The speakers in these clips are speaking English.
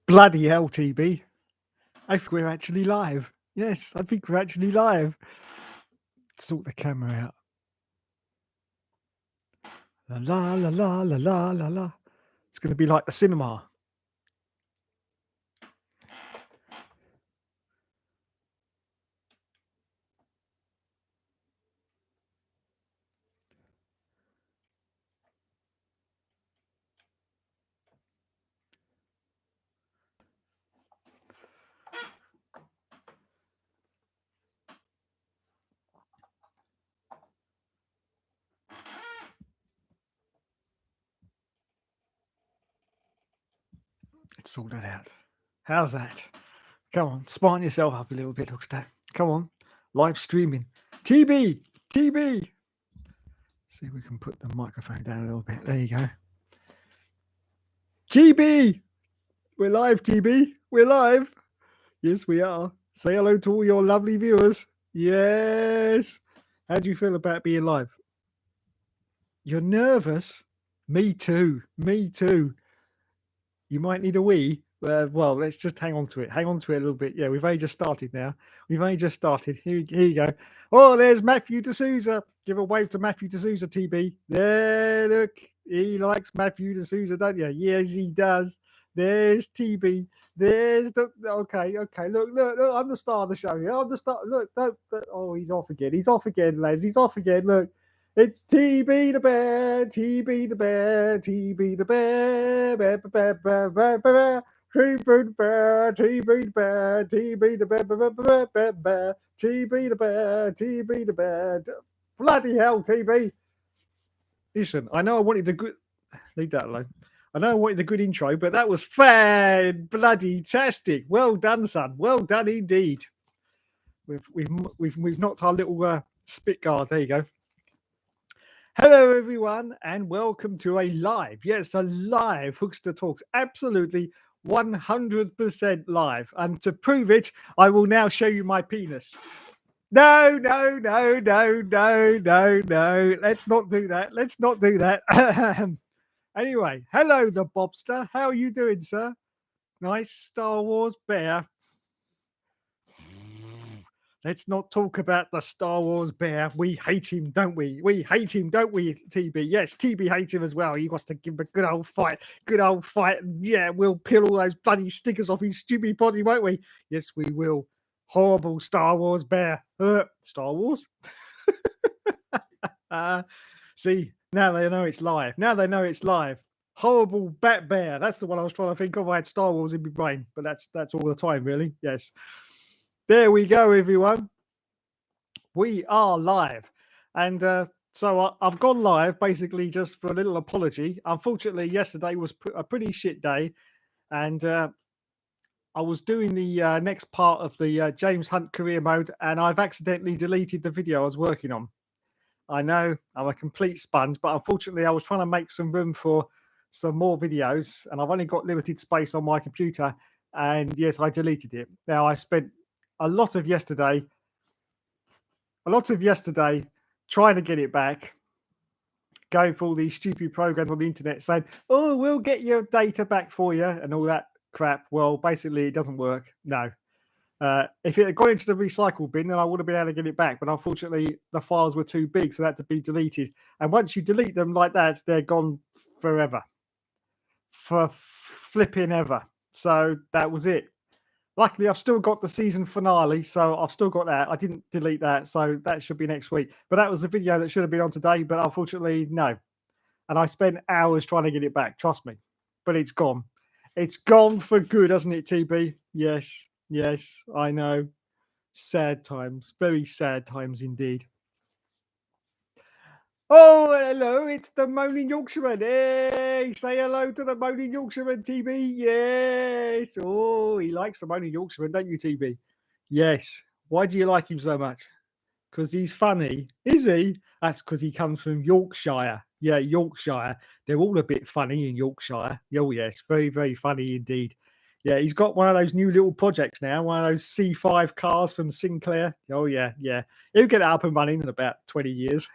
Bloody hell, TB. I think we're actually live. Yes, I think we're actually live. Sort the camera out. La la la la la la la la. It's going to be like the cinema. Let's sort that out. How's that? Come on, smarten yourself up a little bit, Hookster. Come on, live streaming. TB, TB. See if we can put the microphone down a little bit. There you go. TB, we're live. TB, we're live. Yes, we are. Say hello to all your lovely viewers. Yes. How do you feel about being live? You're nervous? Me too. Me too. You might need a wee. Well, let's just hang on to it. Hang on to it a little bit. Yeah, we've only just started now. We've only just started. Here you go. Oh, there's Matthew D'Souza. Give a wave to Matthew D'Souza, TB. There, look. He likes Matthew D'Souza, don't you? Yes, he does. There's TB. There's the okay. Look. I'm the star of the show. Yeah, I'm the star. Look. Oh, he's off again. He's off again, lads. He's off again. Look. It's TB the bear, TB the bear, TB the bear, bear, bear, bear, bear, bear. TB the bear, TB the bear, TB the bear, bear, bear, bear, bear, TB the bear, TB the bear. Bloody hell, TB. Listen, I know I wanted the good. Leave that alone. I know I wanted a good intro, but that was bloody tastic. Well done, son. Well done indeed. We've knocked our little spit guard. There you go. Hello, everyone, and welcome to a live, yes, a live Hookster Talks, absolutely 100% live. And to prove it, I will now show you my penis. No. Let's not do that. Let's not do that. Anyway, hello, the Bobster. How are you doing, sir? Nice Star Wars bear. Let's not talk about the Star Wars bear. We hate him, don't we? We hate him, don't we, TB? Yes, TB hates him as well. He wants to give him a good old fight. Good old fight. Yeah, we'll peel all those bloody stickers off his stupid body, won't we? Yes, we will. Horrible Star Wars bear. Star Wars? See, now they know it's live. Now they know it's live. Horrible bat bear. That's the one I was trying to think of. I had Star Wars in my brain, but that's all the time, really. Yes. There we go, everyone. We are live. And so I've gone live basically just for a little apology. Unfortunately, yesterday was a pretty shit day. And I was doing the next part of the James Hunt career mode, and I've accidentally deleted the video I was working on. I know I'm a complete sponge, but unfortunately I was trying to make some room for some more videos, and I've only got limited space on my computer. And yes, I deleted it. Now, I spent a lot of yesterday trying to get it back, going for all these stupid programs on the internet saying, oh, we'll get your data back for you and all that crap. Well, basically, it doesn't work. No. If it had gone into the recycle bin, then I would have been able to get it back. But unfortunately, the files were too big, so they had to be deleted. And once you delete them like that, they're gone forever. For flipping ever. So that was it. Luckily, I've still got the season finale, so I've still got that. I didn't delete that, so that should be next week. But that was the video that should have been on today, but unfortunately, no. And I spent hours trying to get it back, trust me. But it's gone. It's gone for good, hasn't it, TB? Yes, I know. Sad times, very sad times indeed. Oh, hello, it's the Moaning Yorkshireman. Hey, say hello to the Moaning Yorkshireman, TB. Yes. Oh, he likes the Moaning Yorkshireman, don't you, TB? Yes. Why do you like him so much? Because he's funny. Is he? That's because he comes from Yorkshire. Yeah, Yorkshire. They're all a bit funny in Yorkshire. Oh, yes. Very, very funny indeed. Yeah, he's got one of those new little projects now, one of those C5 cars from Sinclair. Oh, yeah. He'll get it up and running in about 20 years.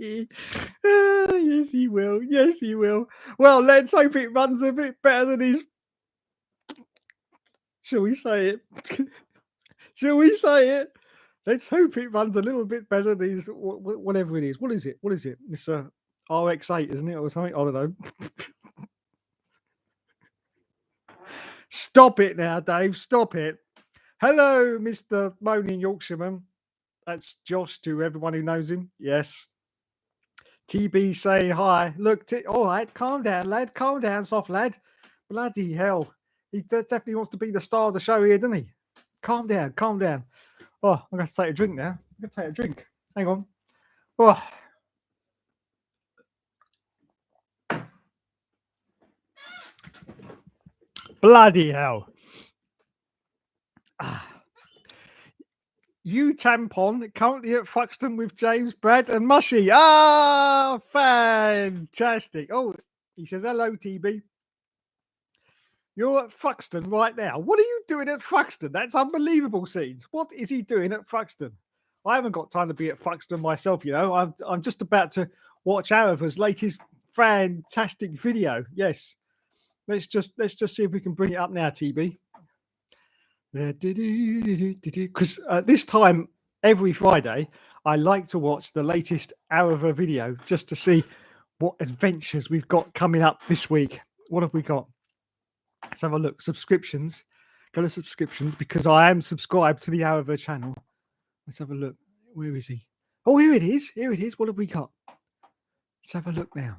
Yes, he will. Yes, he will. Well, let's hope it runs a bit better than his. Shall we say it? Shall we say it? Let's hope it runs a little bit better than his whatever it is. What is it? What is it? It's a RX8, isn't it, or something? I don't know. Stop it now, Dave. Stop it. Hello, Mr. Moaning Yorkshireman. That's Josh to everyone who knows him. Yes. TB saying hi. Look, all right, calm down, lad. Calm down, soft lad. Bloody hell. He definitely wants to be the star of the show here, doesn't he? Calm down, calm down. Oh, I'm going to take a drink now. I'm going to take a drink. Hang on. Oh. Bloody hell. You tampon currently at Fuxton with James, Brad, and Mushy. Ah, fantastic. Oh, he says, hello, TB. You're at Fuxton right now. What are you doing at Fuxton? That's unbelievable scenes. What is he doing at Fuxton? I haven't got time to be at Fuxton myself, you know. I'm just about to watch Arava's latest fantastic video. Yes. Let's just see if we can bring it up now, TB. Because this time every Friday I like to watch the latest Arava video just to see what adventures we've got coming up this week. What have we got? Let's have a look. Subscriptions. Go to subscriptions because I am subscribed to the Arava channel. Let's have a look. Where is he? Oh, here it is. Here it is. What have we got? Let's have a look now.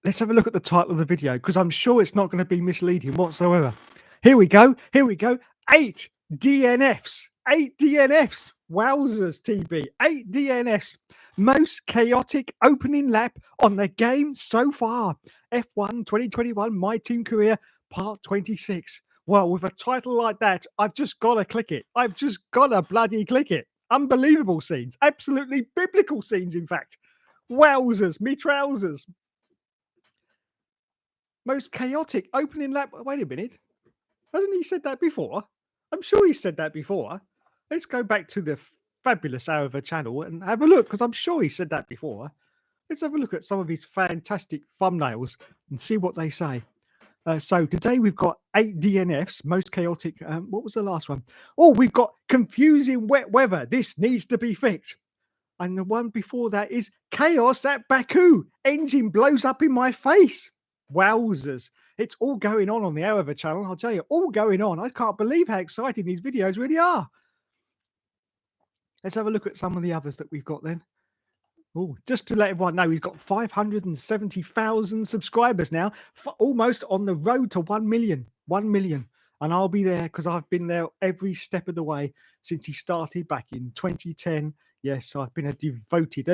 Let's have a look at the title of the video because I'm sure it's not going to be misleading whatsoever. Here we go. Here we go. 8 DNFs. 8 DNFs. Wowzers, TB. 8 DNFs. Most chaotic opening lap on the game so far. F1 2021 My Team Career Part 26. Well, with a title like that, I've just got to click it. I've just got to bloody click it. Unbelievable scenes. Absolutely biblical scenes, in fact. Wowzers. Me trousers. Most chaotic opening lap. Wait a minute. Hasn't he said that before? I'm sure he said that before. Let's go back to the fabulous Arava channel and have a look because I'm sure he said that before. Let's have a look at some of his fantastic thumbnails and see what they say. So today we've got 8 DNFs, most chaotic. What was the last one? Oh, we've got confusing wet weather. This needs to be fixed. And the one before that is chaos at Baku. Engine blows up in my face. Wowzers. It's all going on the Arava channel. I'll tell you, all going on. I can't believe how exciting these videos really are. Let's have a look at some of the others that we've got then. Oh, just to let everyone know, he's got 570,000 subscribers now, almost on the road to 1 million. 1 million. And I'll be there because I've been there every step of the way since he started back in 2010. Yes, I've been a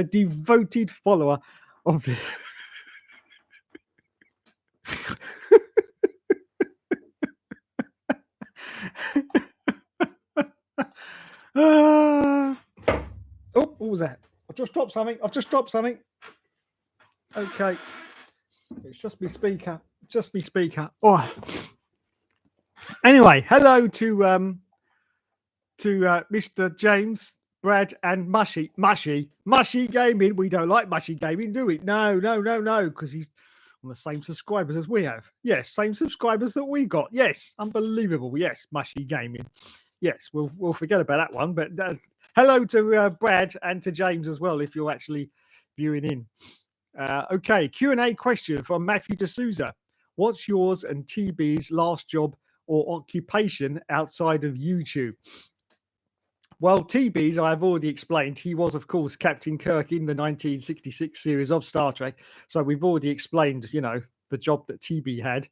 devoted follower of the... Oh, what was that? I've just dropped something. Okay. It's just me speaker. Oh. Anyway, hello to Mr. James, Brad, and Mushy Gaming. We don't like Mushy Gaming, do we? No, because he's on the same subscribers as we have. Yes, same subscribers that we got. Yes, unbelievable. Yes, Mushy Gaming. Yes, we'll forget about that one. But hello to Brad and to James as well, if you're actually viewing in. Okay, Q&A question from Matthew D'Souza. What's yours and TB's last job or occupation outside of YouTube? Well, TB's, I've already explained. He was, of course, Captain Kirk in the 1966 series of Star Trek. So we've already explained, you know, the job that TB had.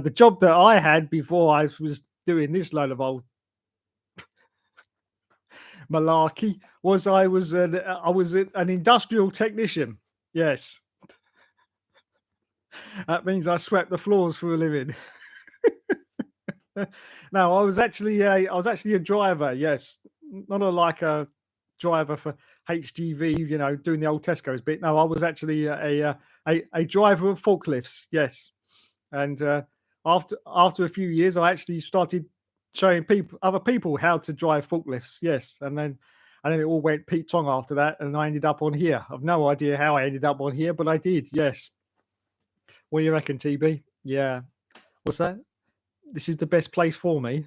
The job that I had before I was doing this load of old malarkey was I was an industrial technician. Yes. That means I swept the floors for a living. No, I was actually a driver. Yes, not like a driver for HGV, you know, doing the old Tesco's bit. No, I was actually a driver of forklifts. Yes, and after a few years, I actually started showing other people how to drive forklifts. Yes, and and then it all went Pete Tong after that, and I ended up on here. I've no idea how I ended up on here, but I did. Yes. What do you reckon, TB? Yeah. What's that? This is the best place for me.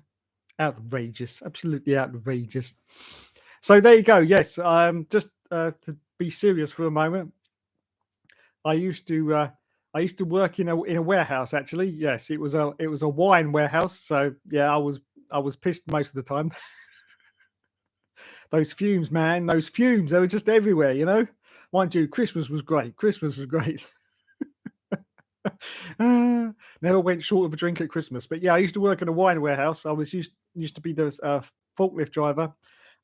Outrageous, absolutely outrageous. So there you go. Yes, just to be serious for a moment, I used to work in a warehouse. Actually, yes, it was a wine warehouse. So yeah, I was pissed most of the time. Those fumes, man, those fumes, they were just everywhere. You know, mind you, Christmas was great. Christmas was great. Never went short of a drink at Christmas. But yeah, I used to work in a wine warehouse. I was used to be the forklift driver,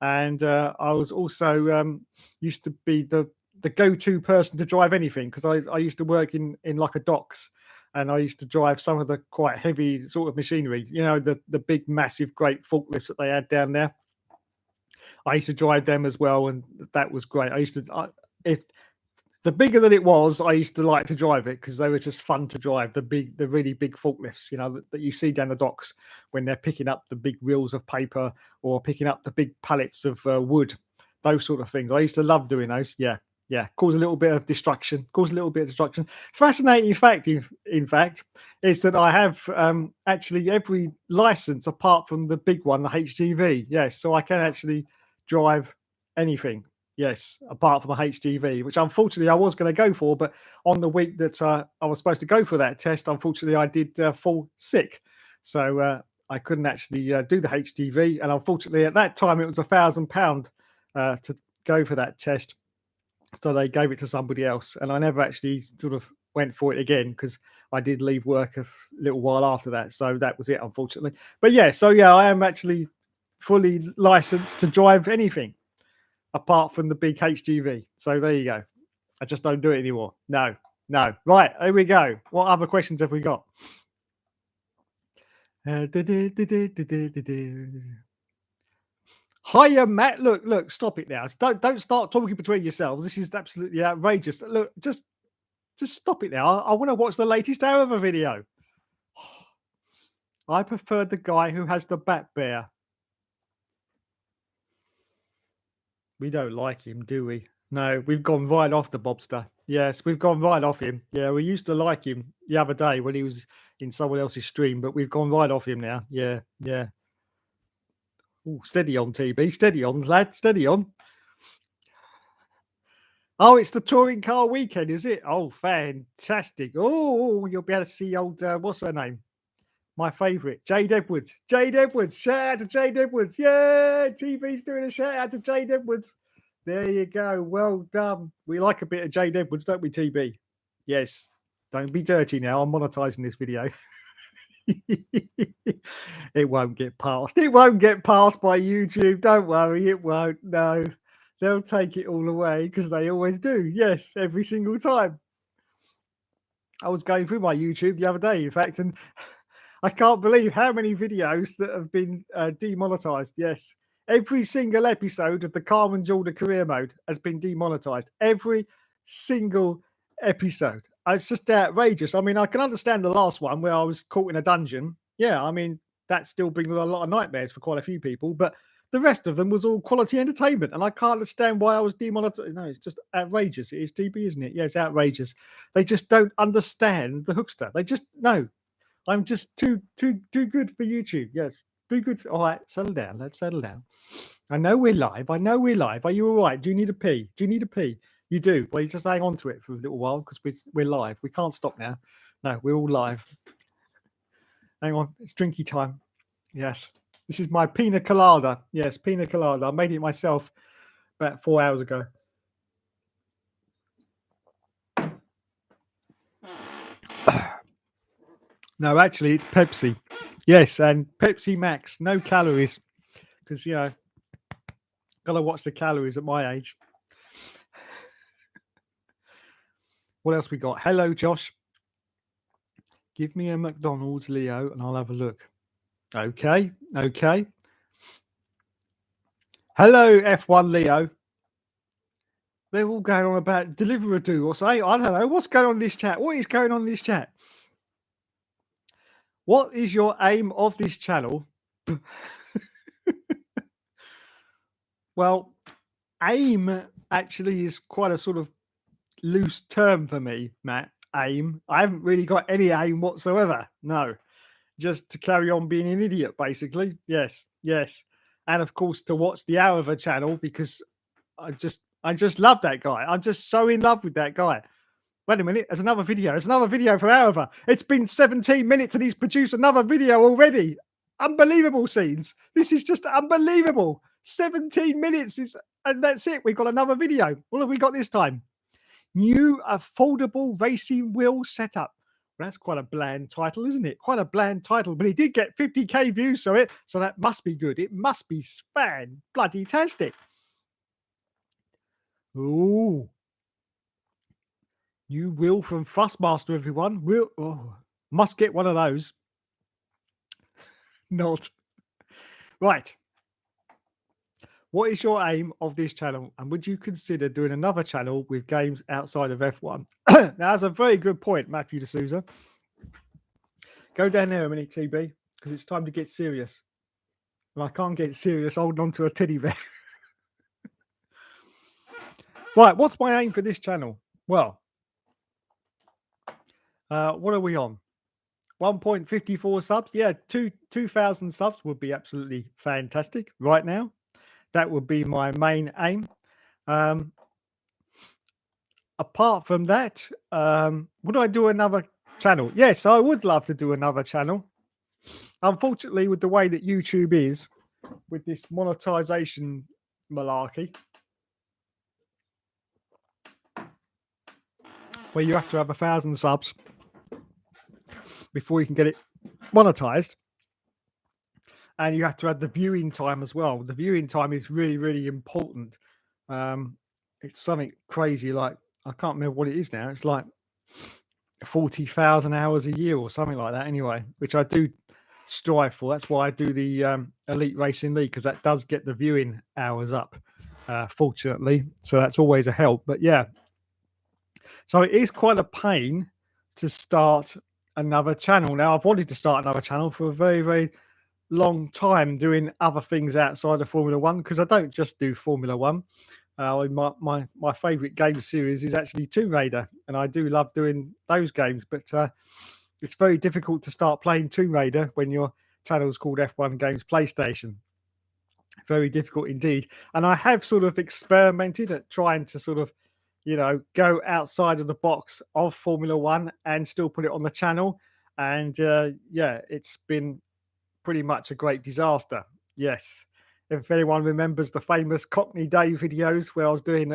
and I was also used to be the go-to person to drive anything, because I used to work in like a docks, and I used to drive some of the quite heavy sort of machinery. You know, the big, massive, great forklifts that they had down there. I used to drive them as well, and that was great. I used to, if the bigger that it was, I used to like to drive it because they were just fun to drive. The really big forklifts, you know, that you see down the docks when they're picking up the big reels of paper or picking up the big pallets of wood, those sort of things. I used to love doing those. Yeah, yeah. Cause a little bit of destruction. Fascinating fact, in fact, is that I have actually every license apart from the big one, the HGV. Yes, so I can actually drive anything. Yes, apart from a HGV, which unfortunately I was going to go for, but on the week that I was supposed to go for that test, unfortunately I did fall sick, so I couldn't actually do the HGV. And unfortunately, at that time, it was £1,000 to go for that test, so they gave it to somebody else, and I never actually sort of went for it again because I did leave work a little while after that. So that was it, unfortunately. But yeah, so yeah, I am actually fully licensed to drive anything apart from the big HGV. So there you go. I just don't do it anymore. No. Right, here we go. What other questions have we got? Hiya, Matt. Look, stop it now. Don't start talking between yourselves. This is absolutely outrageous. Look, just stop it now. I want to watch the latest hour video. I prefer the guy who has the bat bear. We don't like him, do we? No, we've gone right off the Bobster. Yes, we've gone right off him. Yeah, we used to like him the other day when he was in someone else's stream, but we've gone right off him now. Yeah. Ooh, steady on, TB. Steady on, lad. Steady on. Oh, it's the touring car weekend, is it? Oh, fantastic. Oh, you'll be able to see old, what's her name? My favourite, Jade Edwards. Jade Edwards. Shout out to Jade Edwards. Yeah, TV's doing a shout out to Jade Edwards. There you go. Well done. We like a bit of Jade Edwards, don't we, TB? Yes. Don't be dirty now. I'm monetizing this video. It won't get passed. It won't get passed by YouTube. Don't worry. It won't. No. They'll take it all away because they always do. Yes, every single time. I was going through my YouTube the other day, in fact, and I can't believe how many videos that have been demonetized. Yes, every single episode of the Carmen Jordan career mode has been demonetized. Every single episode. It's just outrageous. I mean, I can understand the last one where I was caught in a dungeon. Yeah, I mean, that still brings a lot of nightmares for quite a few people, but the rest of them was all quality entertainment, and I can't understand why I was demonetized. No, it's just outrageous. It is TB, isn't it? Yeah, it's outrageous. They just don't understand the Hookster. They just no. I'm just too good for YouTube. Yes, too good. All right, settle down. Let's settle down. I know we're live. Are you all right? Do you need a pee? You do. Well, you just hang on to it for a little while because we're live. We can't stop now. No, we're all live. Hang on, it's drinky time. Yes, this is my pina colada. Yes, pina colada. I made it myself about 4 hours ago. No, actually, it's Pepsi. Yes, and Pepsi Max, no calories, because you know, gotta watch the calories at my age. What else we got? Hello, Josh. Give me a McDonald's, Leo, and I'll have a look. Okay. Hello, F1 Leo. They're all going on about Deliveroo or say, I don't know. What's going on in this chat? What is going on in this chat? What is your aim of this channel? Well, Aim actually is quite a sort of loose term for me, Matt. Aim. I haven't really got any aim whatsoever. No, just to carry on being an idiot, basically. Yes, yes, and of course to watch the Hourver channel because I just love that guy. I'm just so in love with that guy. Wait a minute, there's another video. There's another video for Hourver. It's been 17 minutes and he's produced another video already. Unbelievable scenes. This is just unbelievable. 17 minutes is, and that's it. We've got another video. What have we got this time? New affordable racing wheel setup. Well, that's quite a bland title, isn't it? Quite a bland title, but he did get 50k views so that must be good. It must be fan bloody tastic. Ooh. New wheel from Thrustmaster, everyone. Must get one of those. Not. Right. What is your aim of this channel? And would you consider doing another channel with games outside of F1? Now, that's a very good point, Matthew D'Souza. Go down there a minute, TB, because it's time to get serious. And I can't get serious holding on to a teddy bear. Right, what's my aim for this channel? Well, what are we on? 1.54 subs. Yeah, 2,000 subs would be absolutely fantastic right now. That would be my main aim. Apart from that, would I do another channel? Yes, I would love to do another channel. Unfortunately, with the way that YouTube is, with this monetization malarkey, where you have to have 1,000 subs before you can get it monetized, and you have to add the viewing time as well. The viewing time is really, really important. It's something crazy, like I can't remember what it is now. It's like 40,000 hours a year or something like that anyway, which I do strive for. That's why I do the Elite Racing League, because that does get the viewing hours up, fortunately. So that's always a help. But yeah, so it is quite a pain to start another channel. Now, I've wanted to start another channel for a very, very long time, doing other things outside of Formula One, because I don't just do Formula One. My favorite game series is actually Tomb Raider, and I do love doing those games, but it's very difficult to start playing Tomb Raider when your channel is called F1 Games PlayStation. Very difficult indeed. And I have sort of experimented at trying to sort of, go outside of the box of Formula One and still put it on the channel. And yeah, it's been pretty much a great disaster. Yes. If anyone remembers the famous Cockney Day videos where I was doing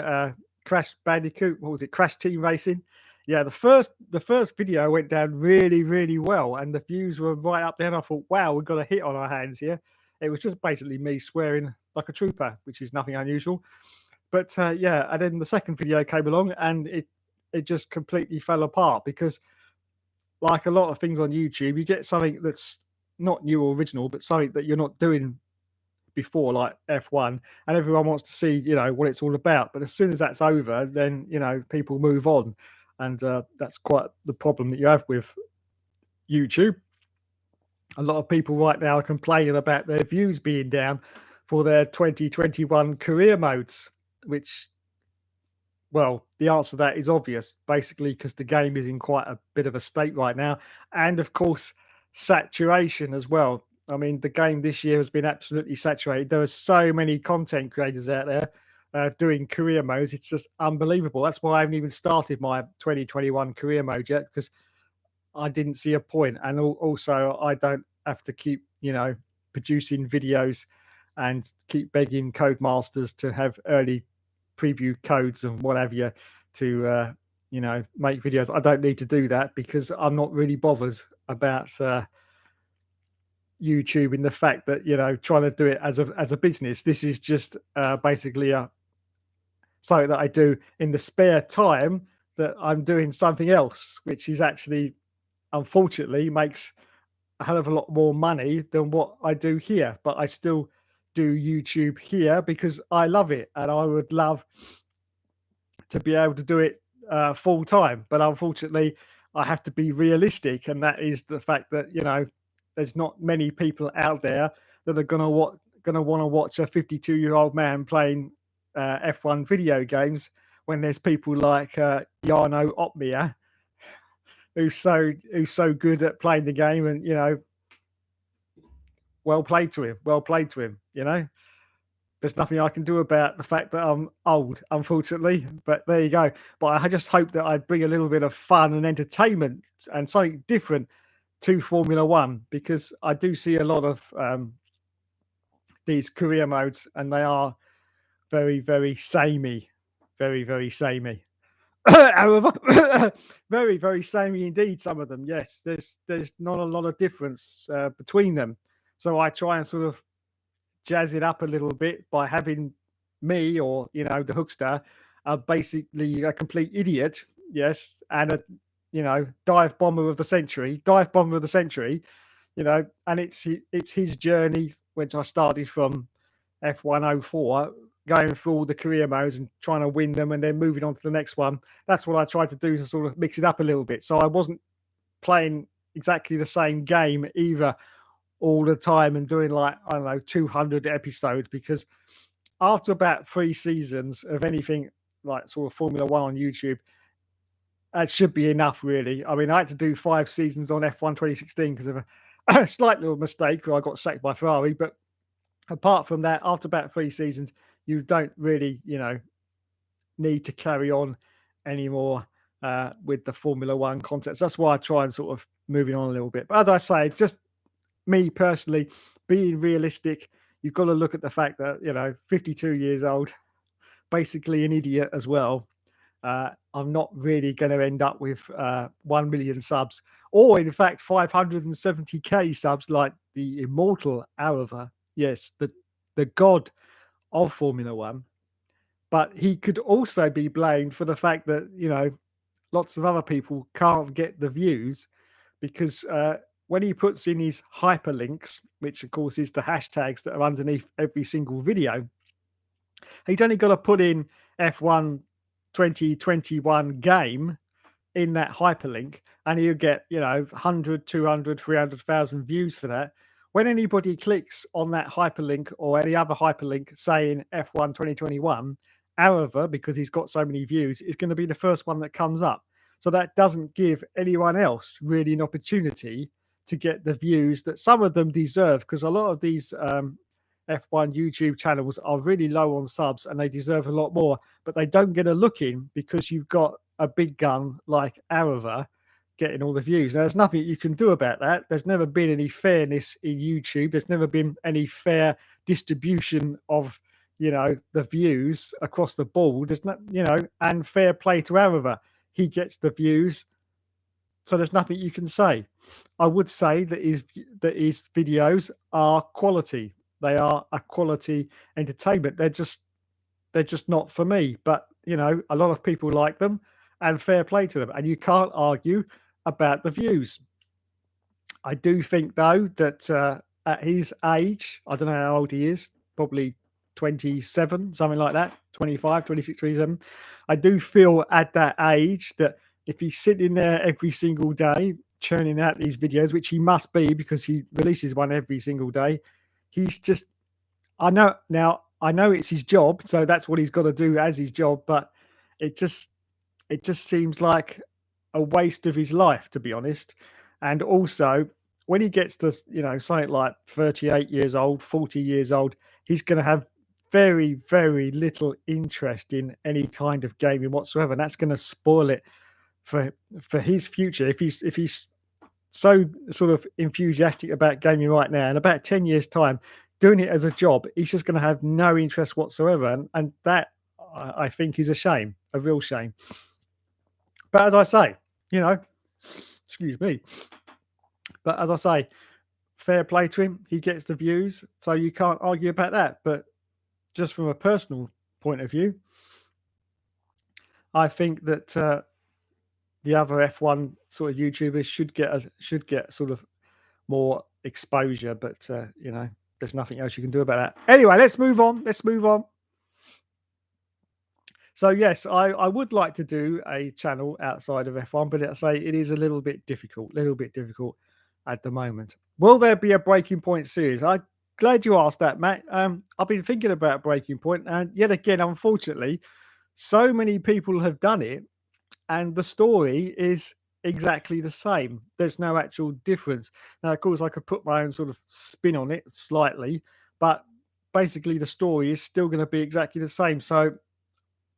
Crash Bandicoot, what was it, Crash Team Racing? Yeah, the first video went down really, really well, and the views were right up there. And I thought, wow, we've got a hit on our hands here. It was just basically me swearing like a trooper, which is nothing unusual. But yeah, and then the second video came along, and it just completely fell apart, because like a lot of things on YouTube, you get something that's not new or original, but something that you're not doing before, like F1, and everyone wants to see, what it's all about. But as soon as that's over, then, people move on. And that's quite the problem that you have with YouTube. A lot of people right now are complaining about their views being down for their 2021 career modes, which, well, the answer to that is obvious, basically, because the game is in quite a bit of a state right now. And of course, saturation as well. I mean, the game this year has been absolutely saturated. There are so many content creators out there doing career modes. It's just unbelievable. That's why I haven't even started my 2021 career mode yet, because I didn't see a point. And also, I don't have to keep, producing videos and keep begging Codemasters to have early preview codes and what have you to, make videos. I don't need to do that, because I'm not really bothered about YouTube in the fact that, trying to do it as a business. This is just basically something that I do in the spare time that I'm doing something else, which is actually, unfortunately, makes a hell of a lot more money than what I do here. But I still do YouTube here because I love it, and I would love to be able to do it full time. But unfortunately, I have to be realistic, and that is the fact that, there's not many people out there that are going to want to watch a 52-year-old man playing F1 video games when there's people like Jarno Opmeer, who's so good at playing the game, and well played to him, well played to him. There's nothing I can do about the fact that I'm old, unfortunately. But there you go. But I just hope that I bring a little bit of fun and entertainment and something different to Formula One, because I do see a lot of these career modes, and they are very, very samey, very, very samey. However, very, very samey indeed. Some of them, yes. There's not a lot of difference between them. So I try and sort of jazz it up a little bit by having me, or the Hookster, basically a complete idiot, yes, and a dive bomber of the century, and it's his journey, which I started from F104, going through all the career modes and trying to win them, and then moving on to the next one. That's what I tried to do, to sort of mix it up a little bit, so I wasn't playing exactly the same game either all the time and doing, like, I don't know, 200 episodes, because after about 3 seasons of anything like sort of Formula One on YouTube, that should be enough, really. I mean, I had to do 5 seasons on F1 2016 because of a slight little mistake where I got sacked by Ferrari. But apart from that, after about 3 seasons, you don't really, need to carry on anymore with the Formula One concepts. That's why I try and sort of moving on a little bit. But as I say, just me personally, being realistic, you've got to look at the fact that 52 years old, basically an idiot as well. I'm not really going to end up with 1 million subs, or in fact 570k subs like the immortal Araver. Yes, the god of Formula One. But he could also be blamed for the fact that lots of other people can't get the views, because when he puts in his hyperlinks, which of course is the hashtags that are underneath every single video, he's only got to put in F1 2021 game in that hyperlink, and he'll get 100, 200, 300,000 views for that. When anybody clicks on that hyperlink or any other hyperlink saying F1 2021, however, because he's got so many views, is going to be the first one that comes up. So that doesn't give anyone else really an opportunity to get the views that some of them deserve, because a lot of these F1 YouTube channels are really low on subs and they deserve a lot more, but they don't get a look in because you've got a big gun like Araver getting all the views. Now, there's nothing you can do about that. There's never been any fairness in YouTube. There's never been any fair distribution of the views across the board. There's not, and fair play to Araver. He gets the views, so there's nothing you can say. I would say that his videos are quality. They are a quality entertainment. They're just not for me. But a lot of people like them, and fair play to them. And you can't argue about the views. I do think, though, that at his age, I don't know how old he is, probably 27, something like that, 25, 26, 27. I do feel at that age that if he's sitting there every single day churning out these videos, which he must be because he releases one every single day, he's just, I know it's his job, so that's what he's got to do as his job, but it just seems like a waste of his life, to be honest. And also, when he gets to something like 38 years old, 40 years old, he's going to have very, very little interest in any kind of gaming whatsoever, and that's going to spoil it for his future. If he's so sort of enthusiastic about gaming right now, in about 10 years time doing it as a job, he's just going to have no interest whatsoever, and that, I think, is a shame, a real shame. But as I say, excuse me, but as I say, fair play to him. He gets the views, so you can't argue about that. But just from a personal point of view, I think that the other F1 sort of YouTubers should get sort of more exposure. But there's nothing else you can do about that. Anyway, let's move on. So yes, I would like to do a channel outside of F1, but I say it is a little bit difficult at the moment. Will there be a Breaking Point series? I glad you asked that, Matt. I've been thinking about Breaking Point, and yet again, unfortunately, so many people have done it, and the story is exactly the same. There's no actual difference. Now, of course, I could put my own sort of spin on it slightly, but basically, the story is still going to be exactly the same. So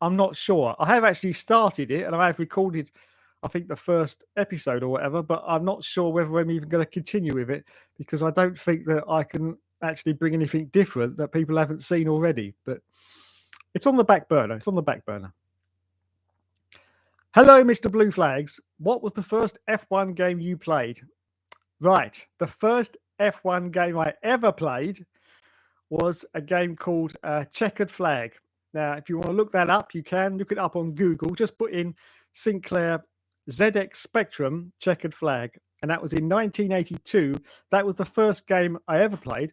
I'm not sure. I have actually started it, and I have recorded, I think, the first episode or whatever, but I'm not sure whether I'm even going to continue with it because I don't think that I can actually bring anything different that people haven't seen already. But it's on the back burner. It's on the back burner. Hello, Mr. Blue Flags. What was the first F1 game you played? Right. The first F1 game I ever played was a game called Checkered Flag. Now, if you want to look that up, you can look it up on Google. Just put in Sinclair ZX Spectrum Checkered Flag. And that was in 1982. That was the first game I ever played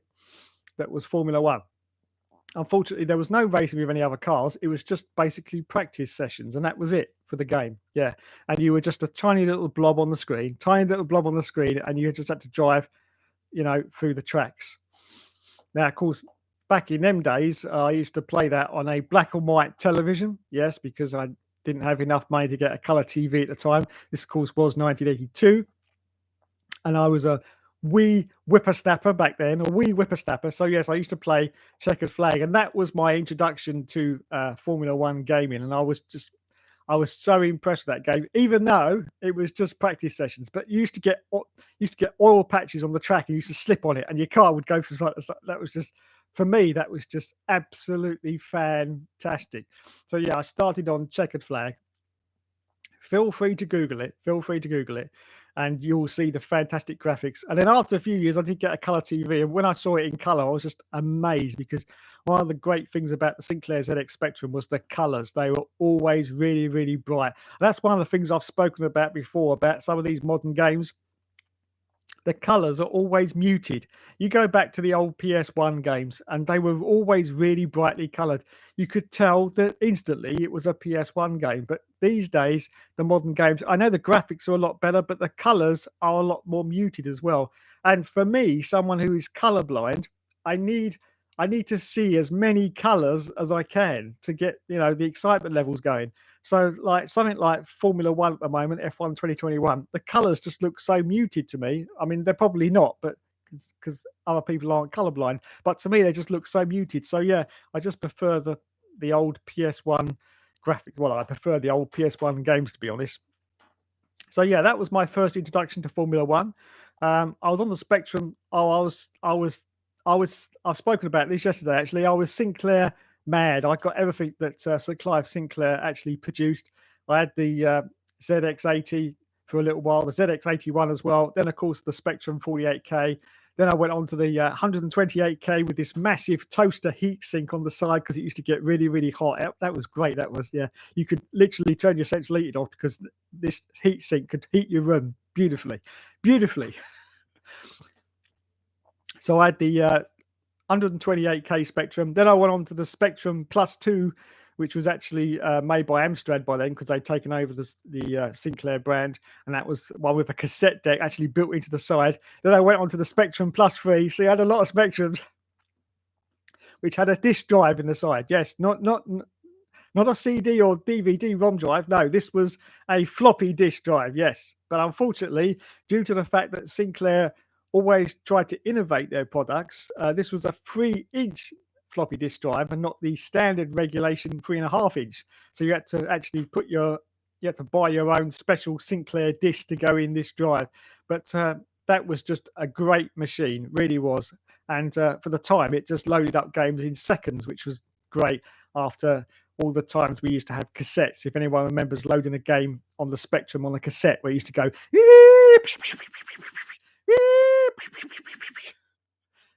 that was Formula One. Unfortunately, there was no racing with any other cars. It was just basically practice sessions, and that was it for the game. Yeah. And you were just a tiny little blob on the screen, and you just had to drive, through the tracks. Now, of course, back in them days, I used to play that on a black and white television. Yes, because I didn't have enough money to get a color TV at the time. This, of course, was 1982. And I was a wee whippersnapper back then, a wee whippersnapper. So, yes, I used to play Checkered Flag. And that was my introduction to Formula One gaming. And I was so impressed with that game, even though it was just practice sessions. But you used to get oil patches on the track, and you used to slip on it, and your car would go through. That was just, for me, that was just absolutely fantastic. So yeah, I started on Checkered Flag. Feel free to Google it. And you'll see the fantastic graphics. And then after a few years, I did get a color TV. And when I saw it in color, I was just amazed because one of the great things about the Sinclair ZX Spectrum was the colors. They were always really, really bright. And that's one of the things I've spoken about before about some of these modern games. The colors are always muted. You go back to the old PS1 games and they were always really brightly colored. You could tell that instantly it was a PS1 game. But these days, the modern games, I know the graphics are a lot better, but the colors are a lot more muted as well. And for me, someone who is colorblind, I need to see as many colors as I can to get, the excitement levels going. So like something like Formula One at the moment, F1 2021, the colors just look so muted to me. I mean, they're probably not, but because other people aren't colorblind, but to me, they just look so muted. So yeah, I just prefer the old PS1 graphics. Well, I prefer the old PS1 games, to be honest. So yeah, that was my first introduction to Formula One. I was on the Spectrum. I've spoken about this yesterday. Actually, I was Sinclair mad. I got everything that Sir Clive Sinclair actually produced. I had the ZX80 for a little while, the ZX81 as well. Then, of course, the Spectrum 48K. Then I went on to the 128K with this massive toaster heat sink on the side because it used to get really, really hot. That was great. That was, yeah. You could literally turn your central heating off because this heat sink could heat your room beautifully. Beautifully. So I had the 128K Spectrum. Then I went on to the Spectrum Plus 2, which was actually made by Amstrad by then because they'd taken over the Sinclair brand. And that was one with a cassette deck actually built into the side. Then I went on to the Spectrum Plus 3. So you had a lot of Spectrums which had a disk drive in the side. Yes, not a CD or DVD ROM drive. No, this was a floppy disk drive. Yes. But unfortunately, due to the fact that Sinclair always tried to innovate their products, this was a 3-inch floppy disk drive and not the standard regulation 3.5-inch. So you had to actually buy your own special Sinclair disk to go in this drive. But that was just a great machine, really was. And for the time, it just loaded up games in seconds, which was great after all the times we used to have cassettes. If anyone remembers loading a game on the Spectrum on a cassette, where it used to go,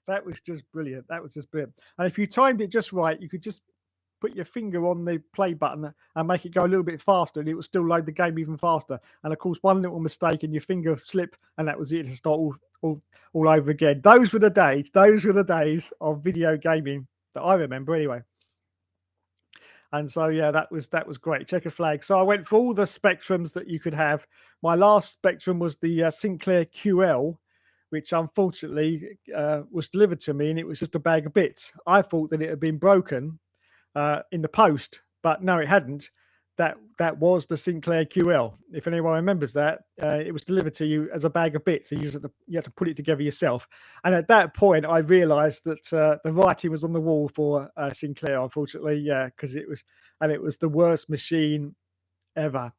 that was just brilliant. And if you timed it just right, you could just put your finger on the play button and make it go a little bit faster, and it would still load the game even faster. And of course, one little mistake and your finger slip, and that was it to start all over again. Those were the days of video gaming that I remember anyway. And so yeah, that was great. Checkered Flag. So I went for all the Spectrums that you could have. My last Spectrum was the Sinclair QL, which unfortunately was delivered to me, and it was just a bag of bits. I thought that it had been broken in the post, but no, it hadn't. That was the Sinclair QL. If anyone remembers that, it was delivered to you as a bag of bits. So you had to put it together yourself. And at that point, I realised that the writing was on the wall for Sinclair. Unfortunately, yeah, because it was the worst machine ever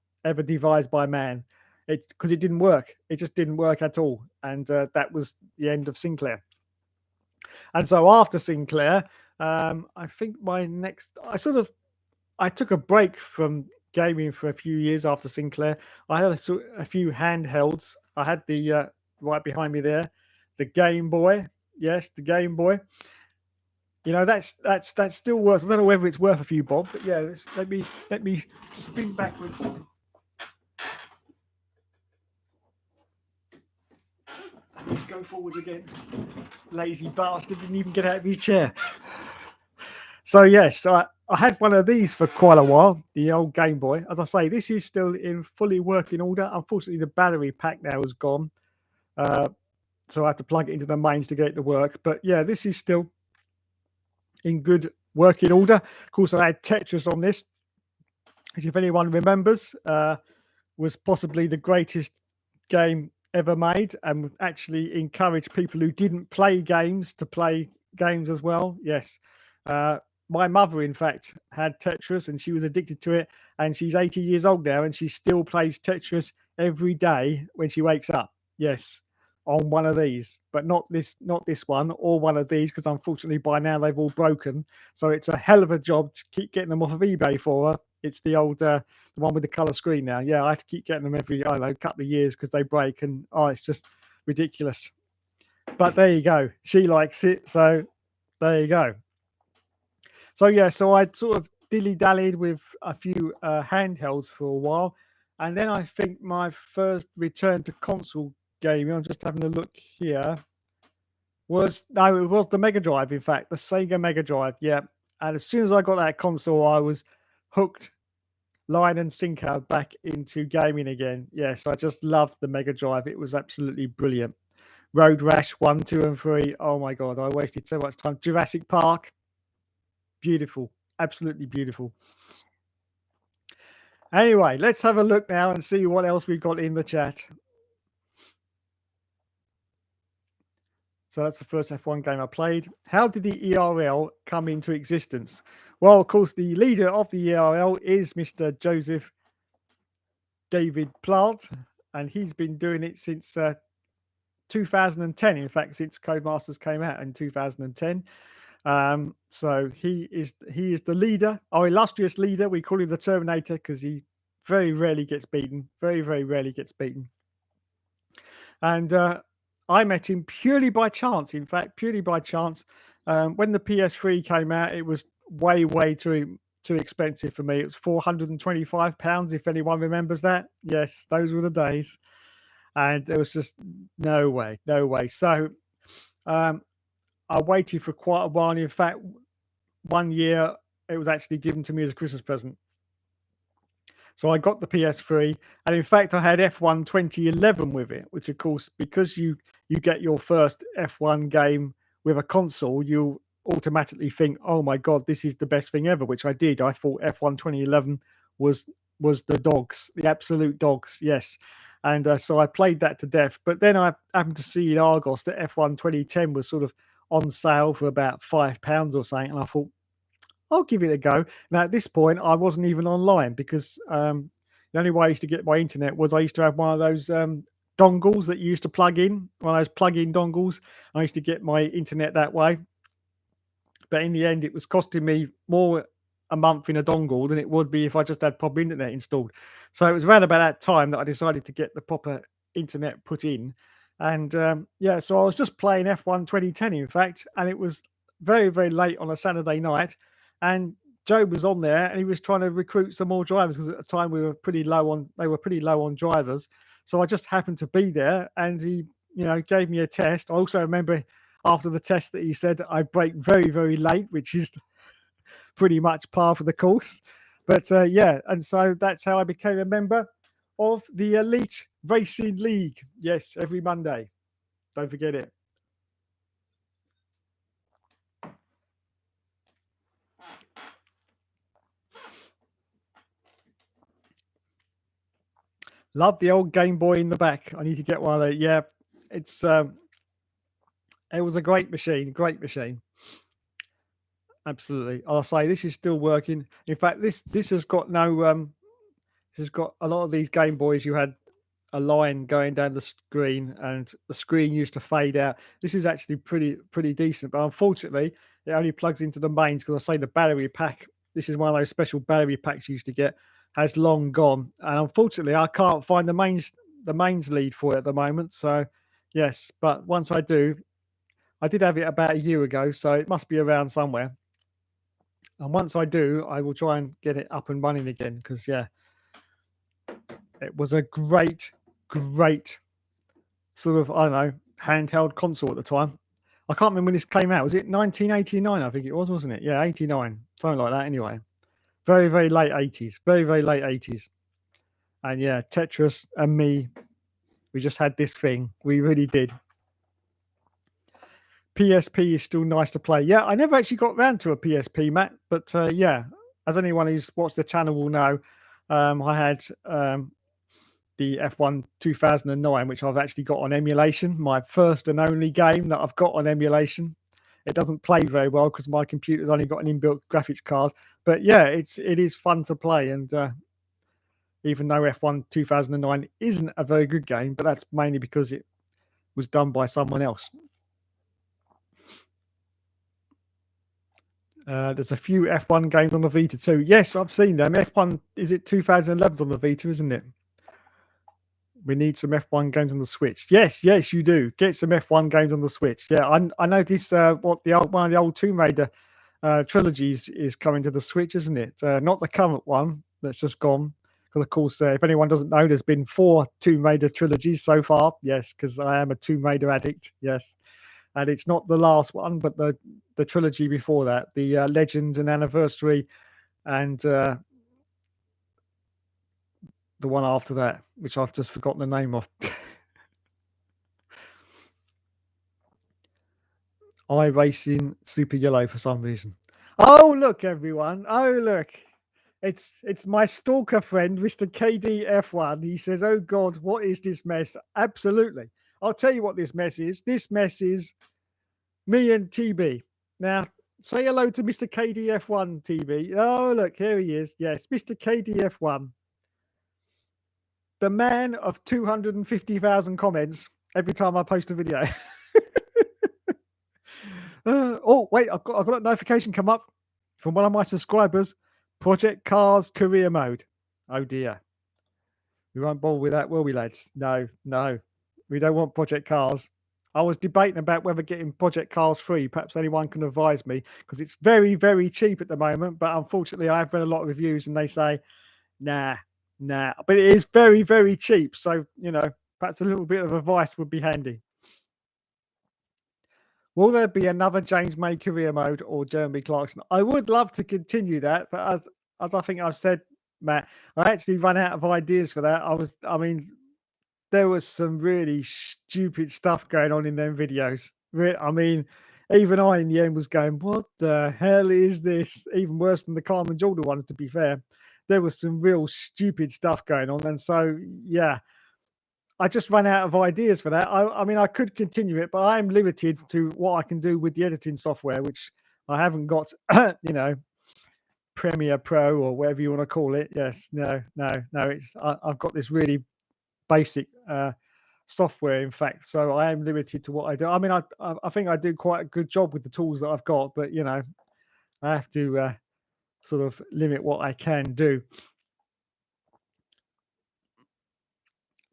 devised by man. Because it didn't work. It just didn't work at all. And that was the end of Sinclair. And so after Sinclair, I think I took a break from gaming for a few years after Sinclair. I had a few handhelds. I had the right behind me there, the Game Boy. Yes, the Game Boy. You know, that's still worth. I don't know whether it's worth a few bob, but yeah, let me spin backwards. Let's go forward again. Lazy bastard didn't even get out of his chair. So yes, I had one of these for quite a while, the old Game Boy. As I say, this is still in fully working order. Unfortunately, the battery pack now is gone. So I had to plug it into the mains to get it to work. But yeah, this is still in good working order. Of course, I had Tetris on this, which if anyone remembers, was possibly the greatest game ever made, and actually encouraged people who didn't play games to play games as well. Yes. My mother, in fact, had Tetris and she was addicted to it. And she's 80 years old now and she still plays Tetris every day when she wakes up. Yes, on one of these, but not this one or one of these, because unfortunately by now they've all broken. So it's a hell of a job to keep getting them off of eBay for her. It's the old the one with the color screen now. Yeah, I have to keep getting them every couple of years because they break, and it's just ridiculous. But there you go. She likes it, so there you go. So yeah, so I sort of dilly-dallied with a few handhelds for a while, and then I think my first return to console gaming, I'm just having a look here, it was the Mega Drive, in fact, the Sega Mega Drive, yeah. And as soon as I got that console, I was hooked line and sinker back into gaming again. Yes, I just loved the Mega Drive. It was absolutely brilliant. Road Rash 1, 2, and 3. Oh my God, I wasted so much time. Jurassic Park. Beautiful. Absolutely beautiful. Anyway, let's have a look now and see what else we've got in the chat. So that's the first F1 game I played. How did the ERL come into existence? Well, of course, the leader of the ERL is Mr. Joseph David Plant, and he's been doing it since 2010. In fact, since Codemasters came out in 2010. So he is the leader, our illustrious leader. We call him the Terminator because he very rarely gets beaten. Very, very rarely gets beaten. And I met him purely by chance. In fact, purely by chance. When the PS3 came out, it was way too expensive for me. It was £425, if anyone remembers that. Yes, those were the days. And there was just no way. So I waited for quite a while. And in fact, one year it was actually given to me as a Christmas present. So I got the PS3, and in fact I had F1 2011 with it, which of course, because you get your first F1 game with a console, you automatically think, oh my God, this is the best thing ever, which I did. I thought F1 2011 was the dogs, the absolute dogs, yes. And so I played that to death. But then I happened to see in Argos that F1 2010 was sort of on sale for about £5 or something, and I thought, I'll give it a go. Now, at this point, I wasn't even online because the only way I used to get my internet was I used to have one of those dongles that you used to plug in, one of those plug-in dongles. I used to get my internet that way. But in the end, it was costing me more a month in a dongle than it would be if I just had proper internet installed. So it was around about that time that I decided to get the proper internet put in. And yeah, so I was just playing F1 2010, in fact, and it was very, very late on a Saturday night. And Joe was on there and he was trying to recruit some more drivers because at the time they were pretty low on drivers. So I just happened to be there and he, gave me a test. I also remember after the test that he said I brake very, very late, which is pretty much par for the course. But yeah, and so that's how I became a member of the Elite Racing League. Yes, every Monday. Don't forget it. Love the old Game Boy in the back. I need to get one of those. Yeah, it's it was a great machine. Great machine. Absolutely. I'll say this is still working. In fact, this has got no this has got a lot of these Game Boys. You had a line going down the screen, and the screen used to fade out. This is actually pretty decent, but unfortunately, it only plugs into the mains because I say the battery pack. This is one of those special battery packs you used to get. Has long gone, and unfortunately, I can't find the mains lead for it at the moment. So, yes, but once I do, I did have it about a year ago, so it must be around somewhere. And once I do, I will try and get it up and running again because, yeah, it was a great sort of, I don't know, handheld console at the time. I can't remember when this came out. Was it 1989? I think it was, wasn't it? Yeah, 89, something like that. Anyway, very late 80s, very late 80s. And yeah, Tetris and me, we just had this thing. We really did. PSP is still nice to play. Yeah, I never actually got round to a PSP, Matt. But yeah, as anyone who's watched the channel will know, I had the F1 2009, which I've actually got on emulation. My first and only game that I've got on emulation. It doesn't play very well because my computer's only got an inbuilt graphics card. But yeah, it is fun to play. And even though F1 2009 isn't a very good game, but that's mainly because it was done by someone else. There's a few F1 games on the Vita too. Yes, I've seen them. F1, is it 2011's on the Vita, isn't it? We need some F1 games on the Switch. Yes, you do. Get some F1 games on the Switch. Yeah, I noticed what one of the old Tomb Raider trilogies is coming to the Switch, isn't it? Not the current one that's just gone. Because of course, if anyone doesn't know, there's been 4 Tomb Raider trilogies so far. Yes, because I am a Tomb Raider addict. Yes, and it's not the last one, but the trilogy before that, the Legends and Anniversary, and the one after that, which I've just forgotten the name of. iRacing Super Yellow for some reason. Oh look, everyone! Oh look, it's my stalker friend, Mr. KDF1. He says, "Oh God, what is this mess?" Absolutely, I'll tell you what this mess is. This mess is me and TB. Now, say hello to Mr. KDF1, TB. Oh look, here he is. Yes, Mr. KDF1, the man of 250,000 comments every time I post a video. Oh wait, I've got a notification come up from one of my subscribers. Project Cars career mode. Oh dear, we won't bother with that, will we, lads? No, we don't want Project Cars. I was debating about whether getting Project Cars free. Perhaps anyone can advise me because it's very cheap at the moment. But unfortunately, I've read a lot of reviews and they say, nah. But it is very cheap. So perhaps a little bit of advice would be handy. Will there be another James May career mode or Jeremy Clarkson? I would love to continue that, but as I think I've said, Matt, I actually ran out of ideas for that. There was some really stupid stuff going on in them videos. Even I in the end was going, what the hell is this? Even worse than the Carmen Jordan ones, to be fair. There was some real stupid stuff going on. And so, yeah, I just ran out of ideas for that. I could continue it, but I am limited to what I can do with the editing software, which I haven't got, Premiere Pro or whatever you want to call it. Yes, no. I've got this really basic software, in fact, so I am limited to what I do. I think I do quite a good job with the tools that I've got, but I have to sort of limit what I can do.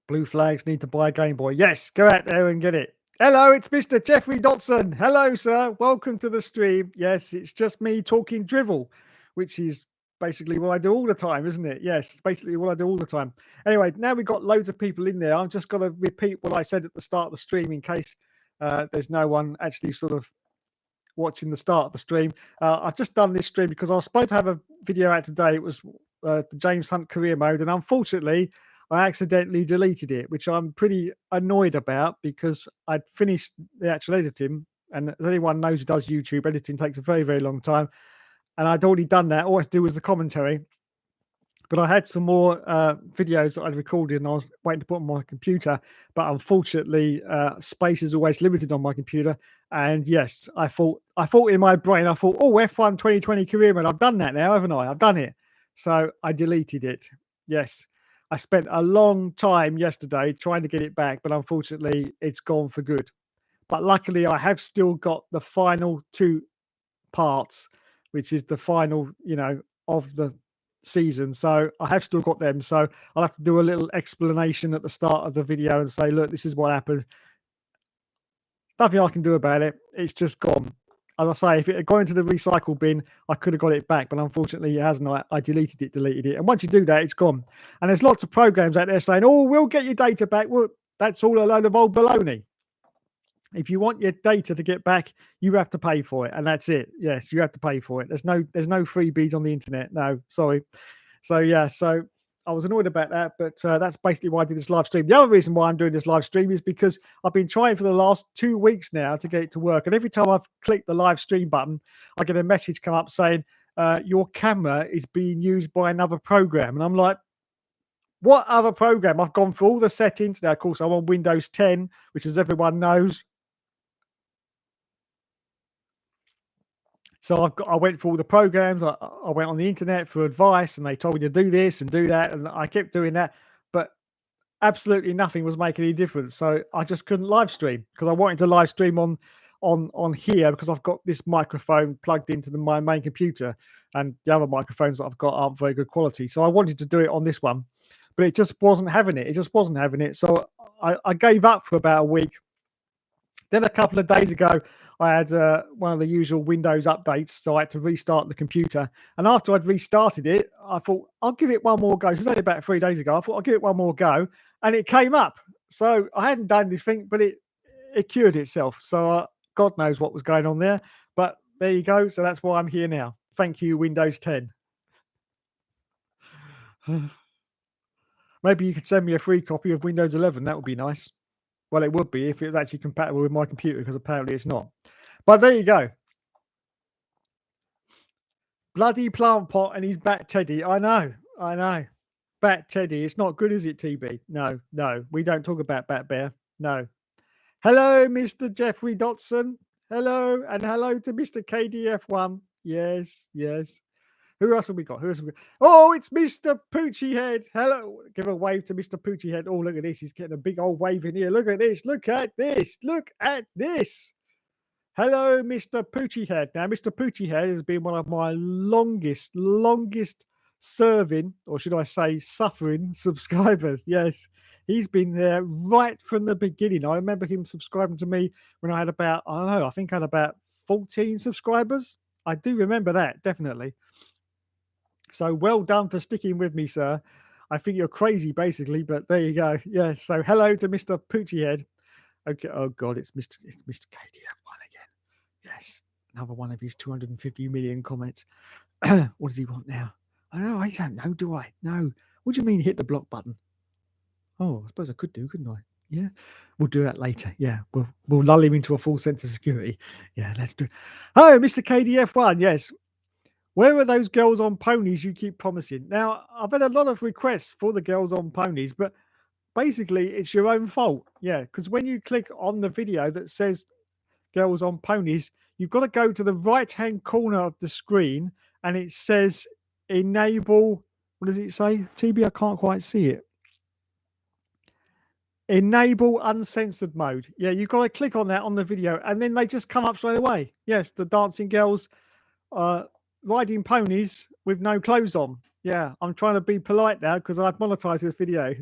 Blue Flags need to buy a Game Boy. Yes, go out there and get it. Hello, it's Mr. Jeffrey Dotson. Hello, sir. Welcome to the stream. Yes, it's just me talking drivel, which is basically what I do all the time, isn't it? Yes, basically what I do all the time. Anyway, now we've got loads of people in there. I'm just going to repeat what I said at the start of the stream in case there's no one actually sort of watching the start of the stream. I've just done this stream because I was supposed to have a video out today. It was the James Hunt career mode, and unfortunately, I accidentally deleted it, which I'm pretty annoyed about because I'd finished the actual editing. And as anyone knows who does YouTube, editing takes a very, very long time. And I'd already done that. All I had to do was the commentary. But I had some more videos that I'd recorded and I was waiting to put on my computer. But unfortunately, space is always limited on my computer. And yes, I thought in my brain, I thought, oh, F1 2020 career mode, I've done that now, haven't I? I've done it. So I deleted it. Yes. I spent a long time yesterday trying to get it back, but unfortunately, it's gone for good. But luckily, I have still got the final 2 parts, which is the final, of the season. So I have still got them. So I'll have to do a little explanation at the start of the video and say, look, this is what happened. Nothing I can do about it. It's just gone. As I say, if it had gone into the recycle bin, I could have got it back, but unfortunately it hasn't. I deleted it. And once you do that, it's gone. And there's lots of programs out there saying, oh, we'll get your data back. Well, that's all a load of old baloney. If you want your data to get back, you have to pay for it, and that's it. Yes, you have to pay for it. There's no freebies on the internet. No, sorry. So yeah, so I was annoyed about that, but that's basically why I did this live stream. The other reason why I'm doing this live stream is because I've been trying for the last 2 weeks now to get it to work, and every time I've clicked the live stream button, I get a message come up saying your camera is being used by another program, and I'm like, what other program? I've gone through all the settings. Now, of course, I'm on Windows 10, which, as everyone knows. So I went through all the programs. I went on the internet for advice, and they told me to do this and do that, and I kept doing that, but absolutely nothing was making any difference. So I just couldn't live stream because I wanted to live stream on here because I've got this microphone plugged into my main computer, and the other microphones that I've got aren't very good quality. So I wanted to do it on this one, but it just wasn't having it. It just wasn't having it. So I gave up for about a week. Then a couple of days ago, I had one of the usual Windows updates, so I had to restart the computer. And after I'd restarted it, I thought, I'll give it one more go. It was only about 3 days ago. I thought, I'll give it one more go. And it came up. So I hadn't done anything, but it cured itself. So God knows what was going on there. But there you go. So that's why I'm here now. Thank you, Windows 10. Maybe you could send me a free copy of Windows 11. That would be nice. Well, it would be if it was actually compatible with my computer, because apparently it's not. But there you go. Bloody plant pot and his Bat Teddy. I know. Bat Teddy. It's not good, is it, TB? No. We don't talk about Bat Bear. No. Hello, Mr. Jeffrey Dotson. Hello. And hello to Mr. KDF1. Yes. Who else have we got? Oh, it's Mr. Poochie Head. Hello. Give a wave to Mr. Poochie Head. Oh, look at this. He's getting a big old wave in here. Look at this. Look at this. Hello, Mr. Poochie Head. Now, Mr. Poochie Head has been one of my longest serving, or should I say suffering subscribers. Yes, he's been there right from the beginning. I remember him subscribing to me when I had about, I think I had about 14 subscribers. I do remember that, definitely. So well done for sticking with me, sir. I think you're crazy, basically, but there you go. Yeah, so hello to Mr. Poochie Head. Okay, oh God, it's Mr. KDF1 again. Yes, another one of his 250 million comments. What does he want now? Oh, I don't know, do I? No. What do you mean hit the block button? Oh, I suppose I could do, couldn't I? Yeah, we'll do that later. Yeah, we'll lull him into a full sense of security. Yeah, let's do it. Oh, Mr. KDF1, yes. Where are those girls on ponies you keep promising? Now, I've had a lot of requests for the girls on ponies, but basically it's your own fault. Yeah, because when you click on the video that says girls on ponies, you've got to go to the right-hand corner of the screen and it says enable. What does it say? TB, I can't quite see it. Enable uncensored mode. Yeah, you've got to click on that on the video and then they just come up straight away. Yes, the dancing girls riding ponies with no clothes on. Yeah, I'm trying to be polite now because I've monetized this video.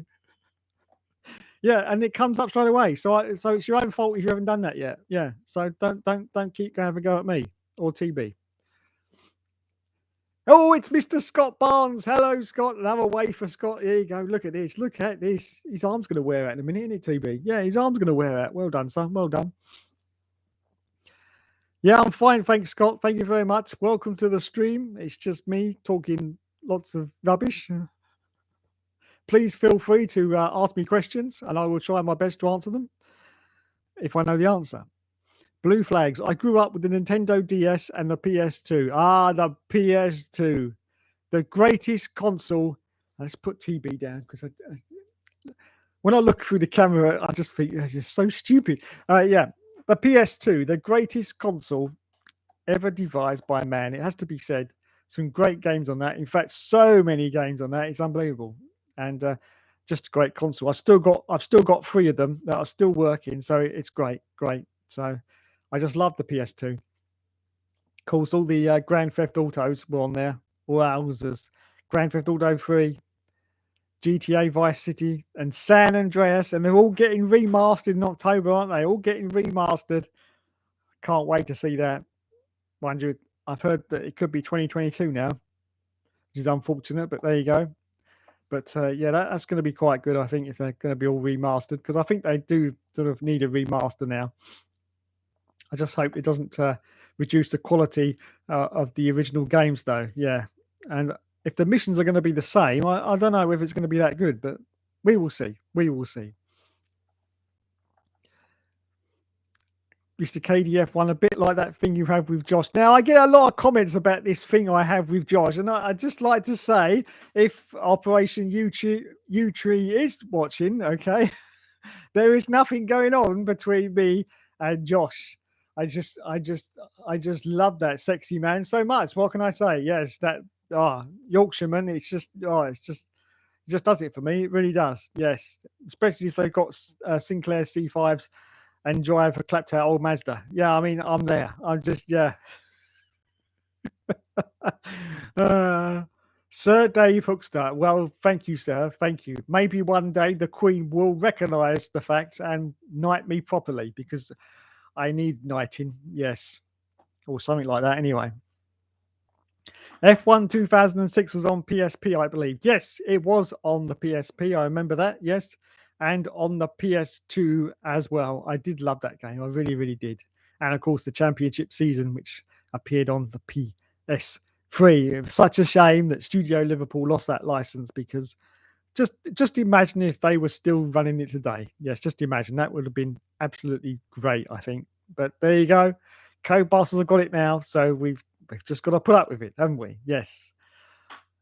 Yeah, and it comes up straight away. So it's your own fault if you haven't done that yet. Yeah, so don't keep going have a go at me or TB. Oh, it's Mr. Scott Barnes. Hello, Scott. Another wave for Scott. Here you go. Look at this. Look at this. His arm's going to wear out in a minute, isn't it, TB? Yeah, his arm's going to wear out. Well done, son. Well done. Yeah, I'm fine. Thanks, Scott. Thank you very much. Welcome to the stream. It's just me talking lots of rubbish. please feel free to ask me questions, and I will try my best to answer them if I know the answer. Blue Flags. I grew up with the Nintendo DS and the PS2. Ah, the PS2, the greatest console. Let's put TB down because when I look through the camera, I just think you're so stupid. Yeah, the PS2, the greatest console ever devised by man. It has to be said. Some great games on that. In fact, so many games on that. It's unbelievable, and just a great console. I've still got 3 of them that are still working. So it's great. So I just love the PS2. Of course, all the Grand Theft Autos were on there. Wowzers. Grand Theft Auto 3, GTA Vice City, and San Andreas, and they're all getting remastered in October, aren't they? All getting remastered. Can't wait to see that. Mind you, I've heard that it could be 2022 now, which is unfortunate, but there you go. But yeah, that's going to be quite good, I think, if they're going to be all remastered, because I think they do sort of need a remaster now. I just hope it doesn't reduce the quality of the original games, though. Yeah, and if the missions are going to be the same, I don't know if it's going to be that good, but we will see. We will see. Mr. KDF1, a bit like that thing you have with Josh. Now, I get a lot of comments about this thing I have with Josh, and I'd just like to say, if Operation U Tree is watching, okay, there is nothing going on between me and Josh. I just love that sexy man so much. What can I say? Yes, that Yorkshireman. It just does it for me. It really does. Yes, especially if they've got Sinclair C5s and drive a clapped out old Mazda. Yeah, I mean, I'm there. I'm just, yeah. Sir Dave Hookster. Well, thank you, sir. Thank you. Maybe one day the Queen will recognize the fact and knight me properly, because I need knighting. Yes. Or something like that anyway. F1 2006 was on PSP, I believe. Yes, it was on the PSP. I remember that. Yes. And on the PS2 as well. I did love that game. I really, really did. And of course, the championship season, which appeared on the PS3. It was such a shame that Studio Liverpool lost that license, because just imagine if they were still running it today. Yes, just imagine. That would have been absolutely great, I think. But there you go. Codebusters have got it now. So we've just got to put up with it, haven't we? Yes.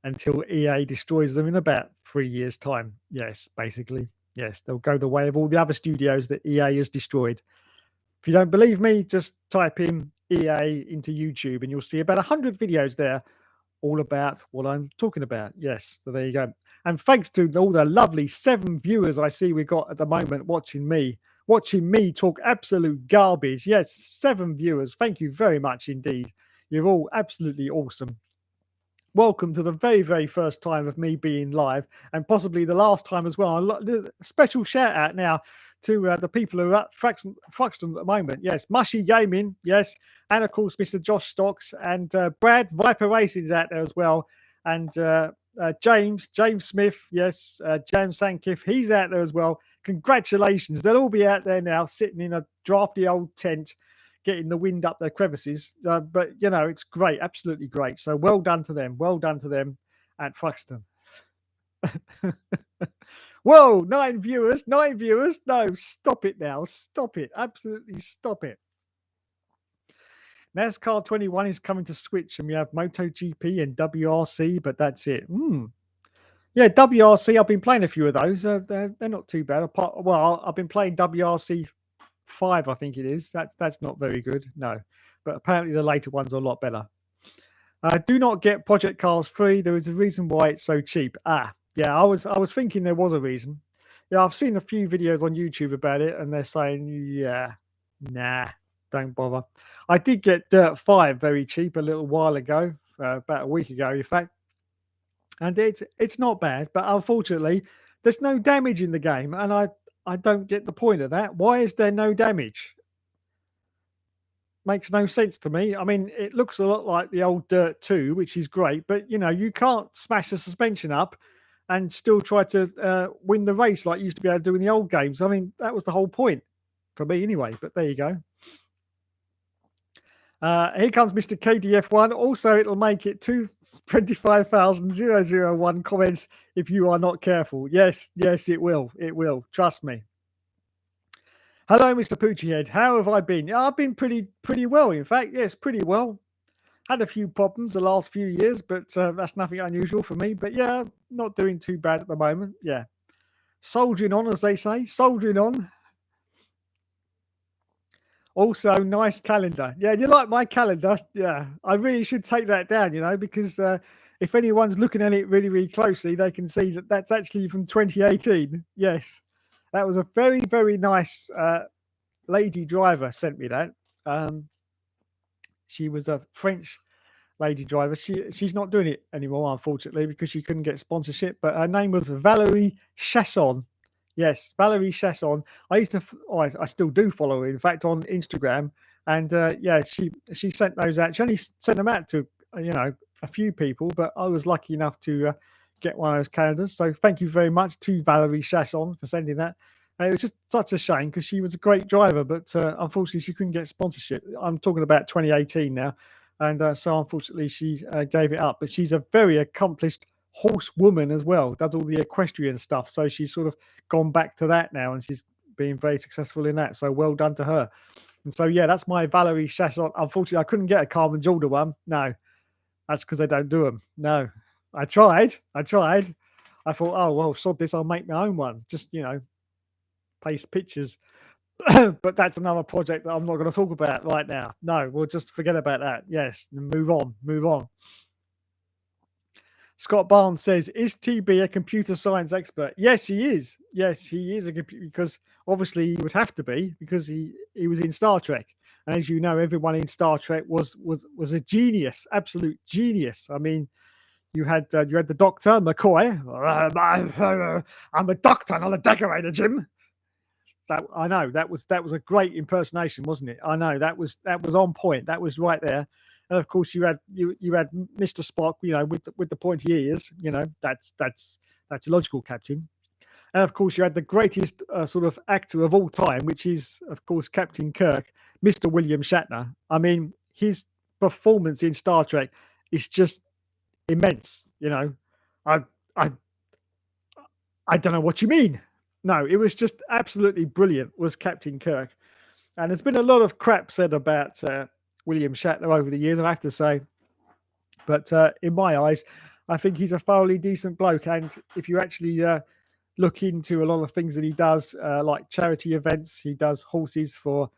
Until EA destroys them in about 3 years' time. Yes, basically. Yes, they'll go the way of all the other studios that EA has destroyed. If you don't believe me, just type in EA into YouTube and you'll see about 100 videos there all about what I'm talking about. Yes, so there you go. And thanks to all the lovely 7 viewers I see we've got at the moment watching me talk absolute garbage. Yes, 7 viewers. Thank you very much indeed. You're all absolutely awesome. Welcome to the very, very first time of me being live, and possibly the last time as well. A special shout out now to the people who are at Fruxton at the moment. Yes, Mushy Gaming, yes, and of course Mr. Josh Stocks and Brad Viper Racing's out there as well, and James Smith, yes, James Sankiff, he's out there as well. Congratulations, they'll all be out there now, sitting in a drafty old tent, getting the wind up their crevices, but you know, it's great, absolutely great. So well done to them at Fruxton. Whoa, 9 viewers. No, stop it now, stop it, absolutely stop it. NASCAR 21 is coming to Switch, and we have MotoGP and WRC, but that's it. Yeah, WRC, I've been playing a few of those. They're not too bad. I've been playing WRC 5, I think it is. That's not very good, no. But apparently the later ones are a lot better. Do not get Project Cars free. There is a reason why it's so cheap. Yeah, I was thinking there was a reason. Yeah, I've seen a few videos on YouTube about it, and they're saying, yeah, nah, don't bother. I did get Dirt 5 very cheap a little while ago, about a week ago, in fact. And it's not bad, but unfortunately, there's no damage in the game, and I don't get the point of that. Why is there no damage? Makes no sense to me. I mean, it looks a lot like the old Dirt 2, which is great, but you know, you can't smash the suspension up and still try to win the race like you used to be able to do in the old games. I mean, that was the whole point for me anyway, but there you go. Here comes Mr. KDF1. Also, it'll make it 25,001 comments if you are not careful. Yes, yes, it will. It will. Trust me. Hello, Mr. Poochiehead. How have I been? I've been pretty well, in fact. Yes, pretty well. Had a few problems the last few years, but that's nothing unusual for me. But yeah, not doing too bad at the moment. Yeah. Soldiering on, as they say. Soldiering on. Also, nice calendar. Yeah, do you like my calendar? Yeah, I really should take that down, because if anyone's looking at it really, really closely, they can see that that's actually from 2018. Yes, that was a very, very nice lady driver sent me that. She was a French lady driver. She's not doing it anymore, unfortunately, because she couldn't get sponsorship. But her name was Valerie Chasson. Yes, Valerie Chasson. I used to, I still do follow her, in fact, on Instagram. And yeah, she sent those out. She only sent them out to a few people, but I was lucky enough to get one of those calendars. So thank you very much to Valerie Chasson for sending that. It was just such a shame because she was a great driver, but unfortunately she couldn't get sponsorship. I'm talking about 2018 now. And so unfortunately she gave it up. But she's a very accomplished horsewoman as well, does all the equestrian stuff. So she's sort of gone back to that now and she's being very successful in that. So well done to her. And so, yeah, that's my Valerie Chasson. Unfortunately, I couldn't get a Carmen Jordan one. No, that's because they don't do them. No, I tried. I thought, oh, well, sod this, I'll make my own one. Just, paste pictures. But that's another project that I'm not going to talk about right now. No, we'll just forget about that. Yes, move on. Scott Barnes says, "Is TB a computer science expert?" Yes, he is. Yes, he is because obviously he would have to be because he was in Star Trek, and as you know, everyone in Star Trek was a genius, absolute genius. I mean, you had the Doctor McCoy. I'm a doctor, not a decorator, Jim. That I know that was a great impersonation, wasn't it? I know that was on point. That was right there. And of course, you had Mr. Spock, with the pointy ears. That's a logical captain. And of course, you had the greatest sort of actor of all time, which is of course Captain Kirk, Mr. William Shatner. I mean, his performance in Star Trek is just immense. I I I don't know what you mean. No, it was just absolutely brilliant. Was Captain Kirk, and there's been a lot of crap said about William Shatner over the years, I have to say. But in my eyes, I think he's a thoroughly decent bloke. And if you actually look into a lot of things that he does, like charity events, he does horses for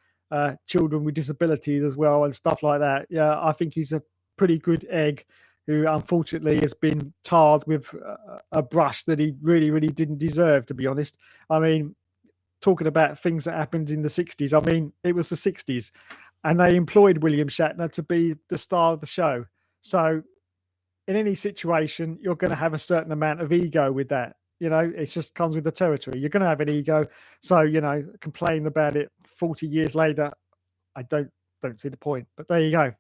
children with disabilities as well, and stuff like that. Yeah, I think he's a pretty good egg who unfortunately has been tarred with a brush that he really, really didn't deserve, to be honest. I mean, talking about things that happened in the 60s, I mean, it was the 60s and they employed William Shatner to be the star of the show. So in any situation, you're going to have a certain amount of ego with that. It just comes with the territory. You're going to have an ego. So, complain about it 40 years later, I don't see the point. But there you go.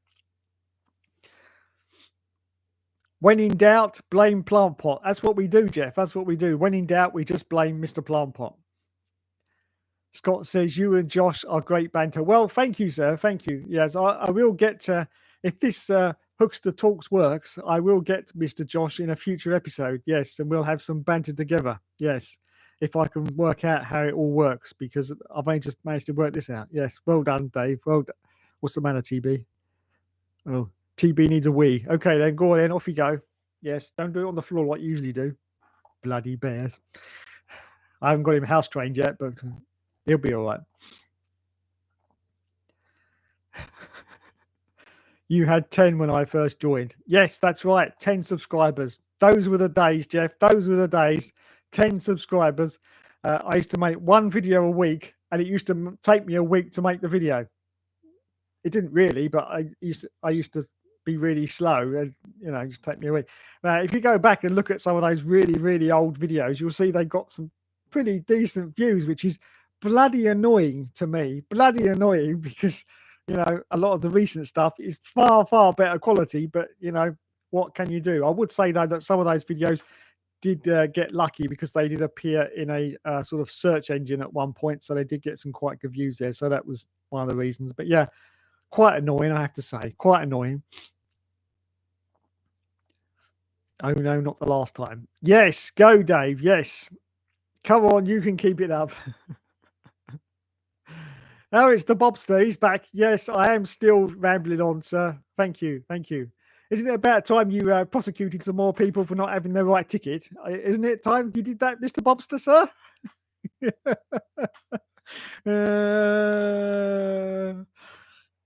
When in doubt, blame Plant Pot. That's what we do, Jeff. That's what we do. When in doubt, we just blame Mr. Plant Pot. Scott says, you and Josh are great banter. Well, thank you, sir. Thank you. Yes, I will get to, if this Hookster Talks works, I will get Mr. Josh in a future episode. Yes, and we'll have some banter together. Yes, if I can work out how it all works, because I've only just managed to work this out. Yes, well done, Dave. Well done. What's the matter, TB? Oh, TB needs a wee. Okay, then go on then. Off you go. Yes, don't do it on the floor like you usually do. Bloody bears. I haven't got him house trained yet, but he'll be all right. You had 10 when I first joined. Yes, that's right. 10 subscribers. Those were the days, Jeff. Those were the days. 10 subscribers. I used to make one video a week, and it used to take me a week to make the video. It didn't really, but I used to be really slow, and it just take me a week. Now, if you go back and look at some of those really, really old videos, you'll see they got some pretty decent views, which is bloody annoying to me. Bloody annoying because a lot of the recent stuff is far, far better quality. But what can you do? I would say though that some of those videos did get lucky because they did appear in a sort of search engine at one point, so they did get some quite good views there. So that was one of the reasons. But yeah, quite annoying, I have to say. Quite annoying. Oh no, not the last time. Yes, go Dave. Yes. Come on, you can keep it up. Oh, it's the Bobster. He's back. Yes, I am still rambling on, sir. Thank you. Thank you. Isn't it about time you prosecuted some more people for not having the right ticket? Isn't it time you did that, Mr. Bobster, sir?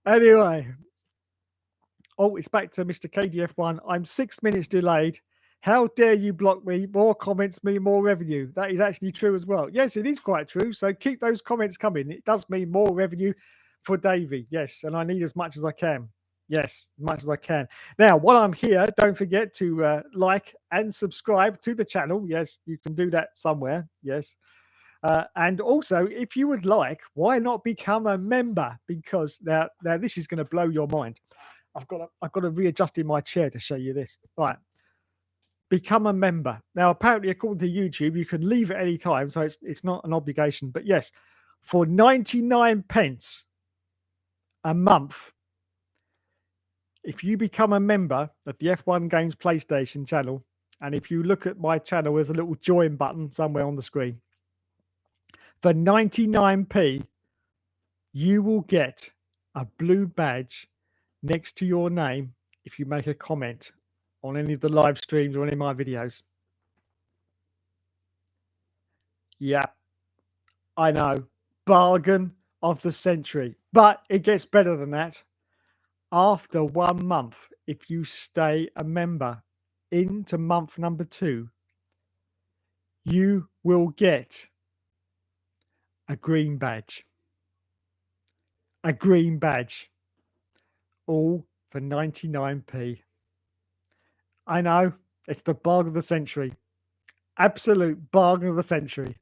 Anyway. Oh, it's back to Mr. KDF1. I'm 6 minutes delayed. How dare you block me? More comments mean more revenue. That is actually true as well. Yes, it is quite true. So keep those comments coming. It does mean more revenue for Davey. Yes, and I need as much as I can. Yes, as much as I can. Now, while I'm here, don't forget to like and subscribe to the channel. Yes, you can do that somewhere. Yes. And also, if you would like, why not become a member? Because now this is going to blow your mind. I've got to readjust in my chair to show you this. Right. Become a member. Now, apparently, according to YouTube, you can leave at any time, so it's not an obligation. But yes, for 99 pence a month, if you become a member of the F1 Games PlayStation channel, and if you look at my channel, there's a little join button somewhere on the screen. For 99p, you will get a blue badge next to your name if you make a comment on any of the live streams or any of my videos. Yeah, I know. Bargain of the century. But it gets better than that. After 1 month, if you stay a member into month number 2, you will get a green badge. A green badge. All for 99p. I know. It's the bargain of the century. Absolute bargain of the century.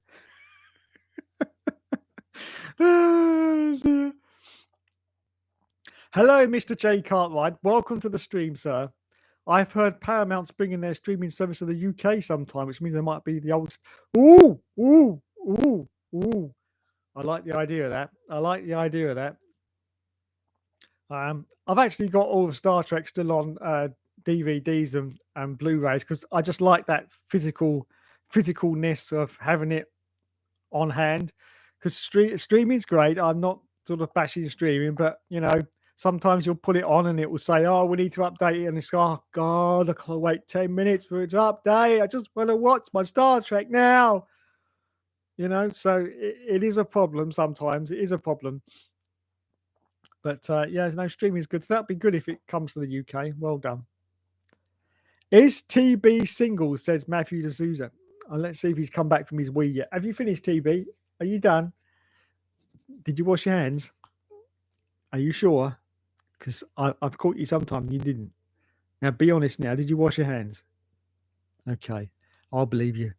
Oh, dear. Hello, Mr. J. Cartwright. Welcome to the stream, sir. I've heard Paramount's bringing their streaming service to the UK sometime, which means there might be the old. Ooh, ooh, ooh, ooh. I like the idea of that. I like the idea of that. I've actually got all of Star Trek still on DVDs and Blu-rays because I just like that physicalness of having it on hand. Because streaming's great. I'm not sort of bashing streaming, but sometimes you'll put it on and it will say, "Oh, we need to update it," and it's oh god, I can't wait 10 minutes for it to update. I just want to watch my Star Trek now. So it is a problem sometimes. It is a problem. But yeah, no, streaming is good. So that'd be good if it comes to the UK. Well done. Is TB single? Says Matthew D'Souza. Let's see if he's come back from his Wii yet. Have you finished, TB? Are you done? Did you wash your hands? Are you sure? Because I've caught you sometime and you didn't. Now, be honest now. Did you wash your hands? Okay. I'll believe you.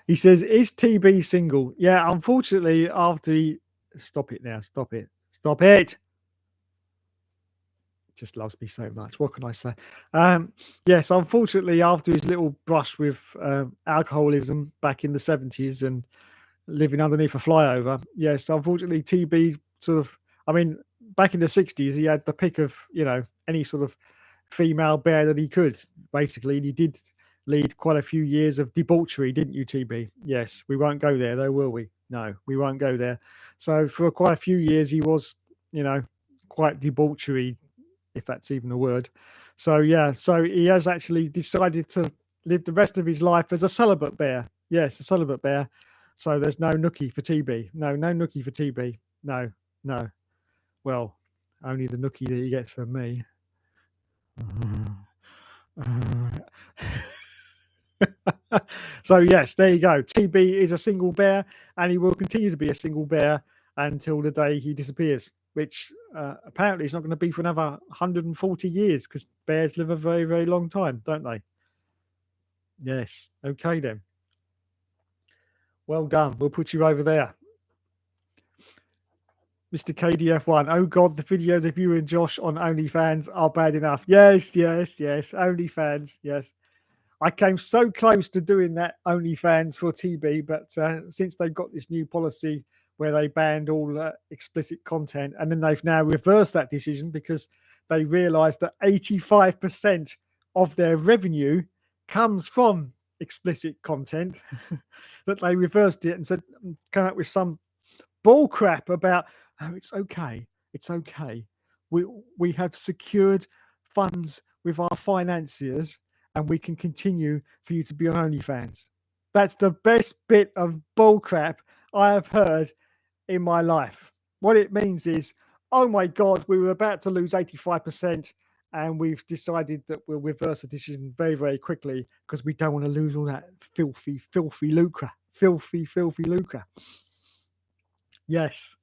He says, is TB single? Yeah, unfortunately, after he... Stop it now. Stop it. Stop it. Just loves me so much. What can I say? Yes, unfortunately, after his little brush with alcoholism back in the 70s and living underneath a flyover, yes, unfortunately, TB sort of... I mean, back in the 60s, he had the pick of, any sort of female bear that he could, basically. And he did lead quite a few years of debauchery, didn't you, TB? Yes, we won't go there, though, will we? No, we won't go there. So for quite a few years, he was, quite debauchery, if that's even a word. So, yeah, so he has actually decided to live the rest of his life as a celibate bear. Yes, a celibate bear. So there's no nookie for TB. No nookie for TB. No. Well, only the nookie that he gets from me. So yes, there you go. TB is a single bear, and he will continue to be a single bear until the day he disappears, which apparently is not going to be for another 140 years because bears live a very, very long time, don't they? Yes. Okay then. Well done. We'll put you over there. Mr. KDF1. Oh God, the videos of you and Josh on OnlyFans are bad enough. Yes. OnlyFans. Yes. I came so close to doing that OnlyFans for TB, but since they've got this new policy where they banned all explicit content, and then they've now reversed that decision because they realised that 85% of their revenue comes from explicit content, that they reversed it and said, come up with some bull crap about, oh, it's okay. It's okay. We have secured funds with our financiers and we can continue for you to be on OnlyFans. That's the best bit of bull crap I have heard in my life. What it means is, oh my God, we were about to lose 85%, and we've decided that we'll reverse the decision very, very quickly because we don't want to lose all that filthy, filthy lucre. Filthy, filthy lucre. Yes.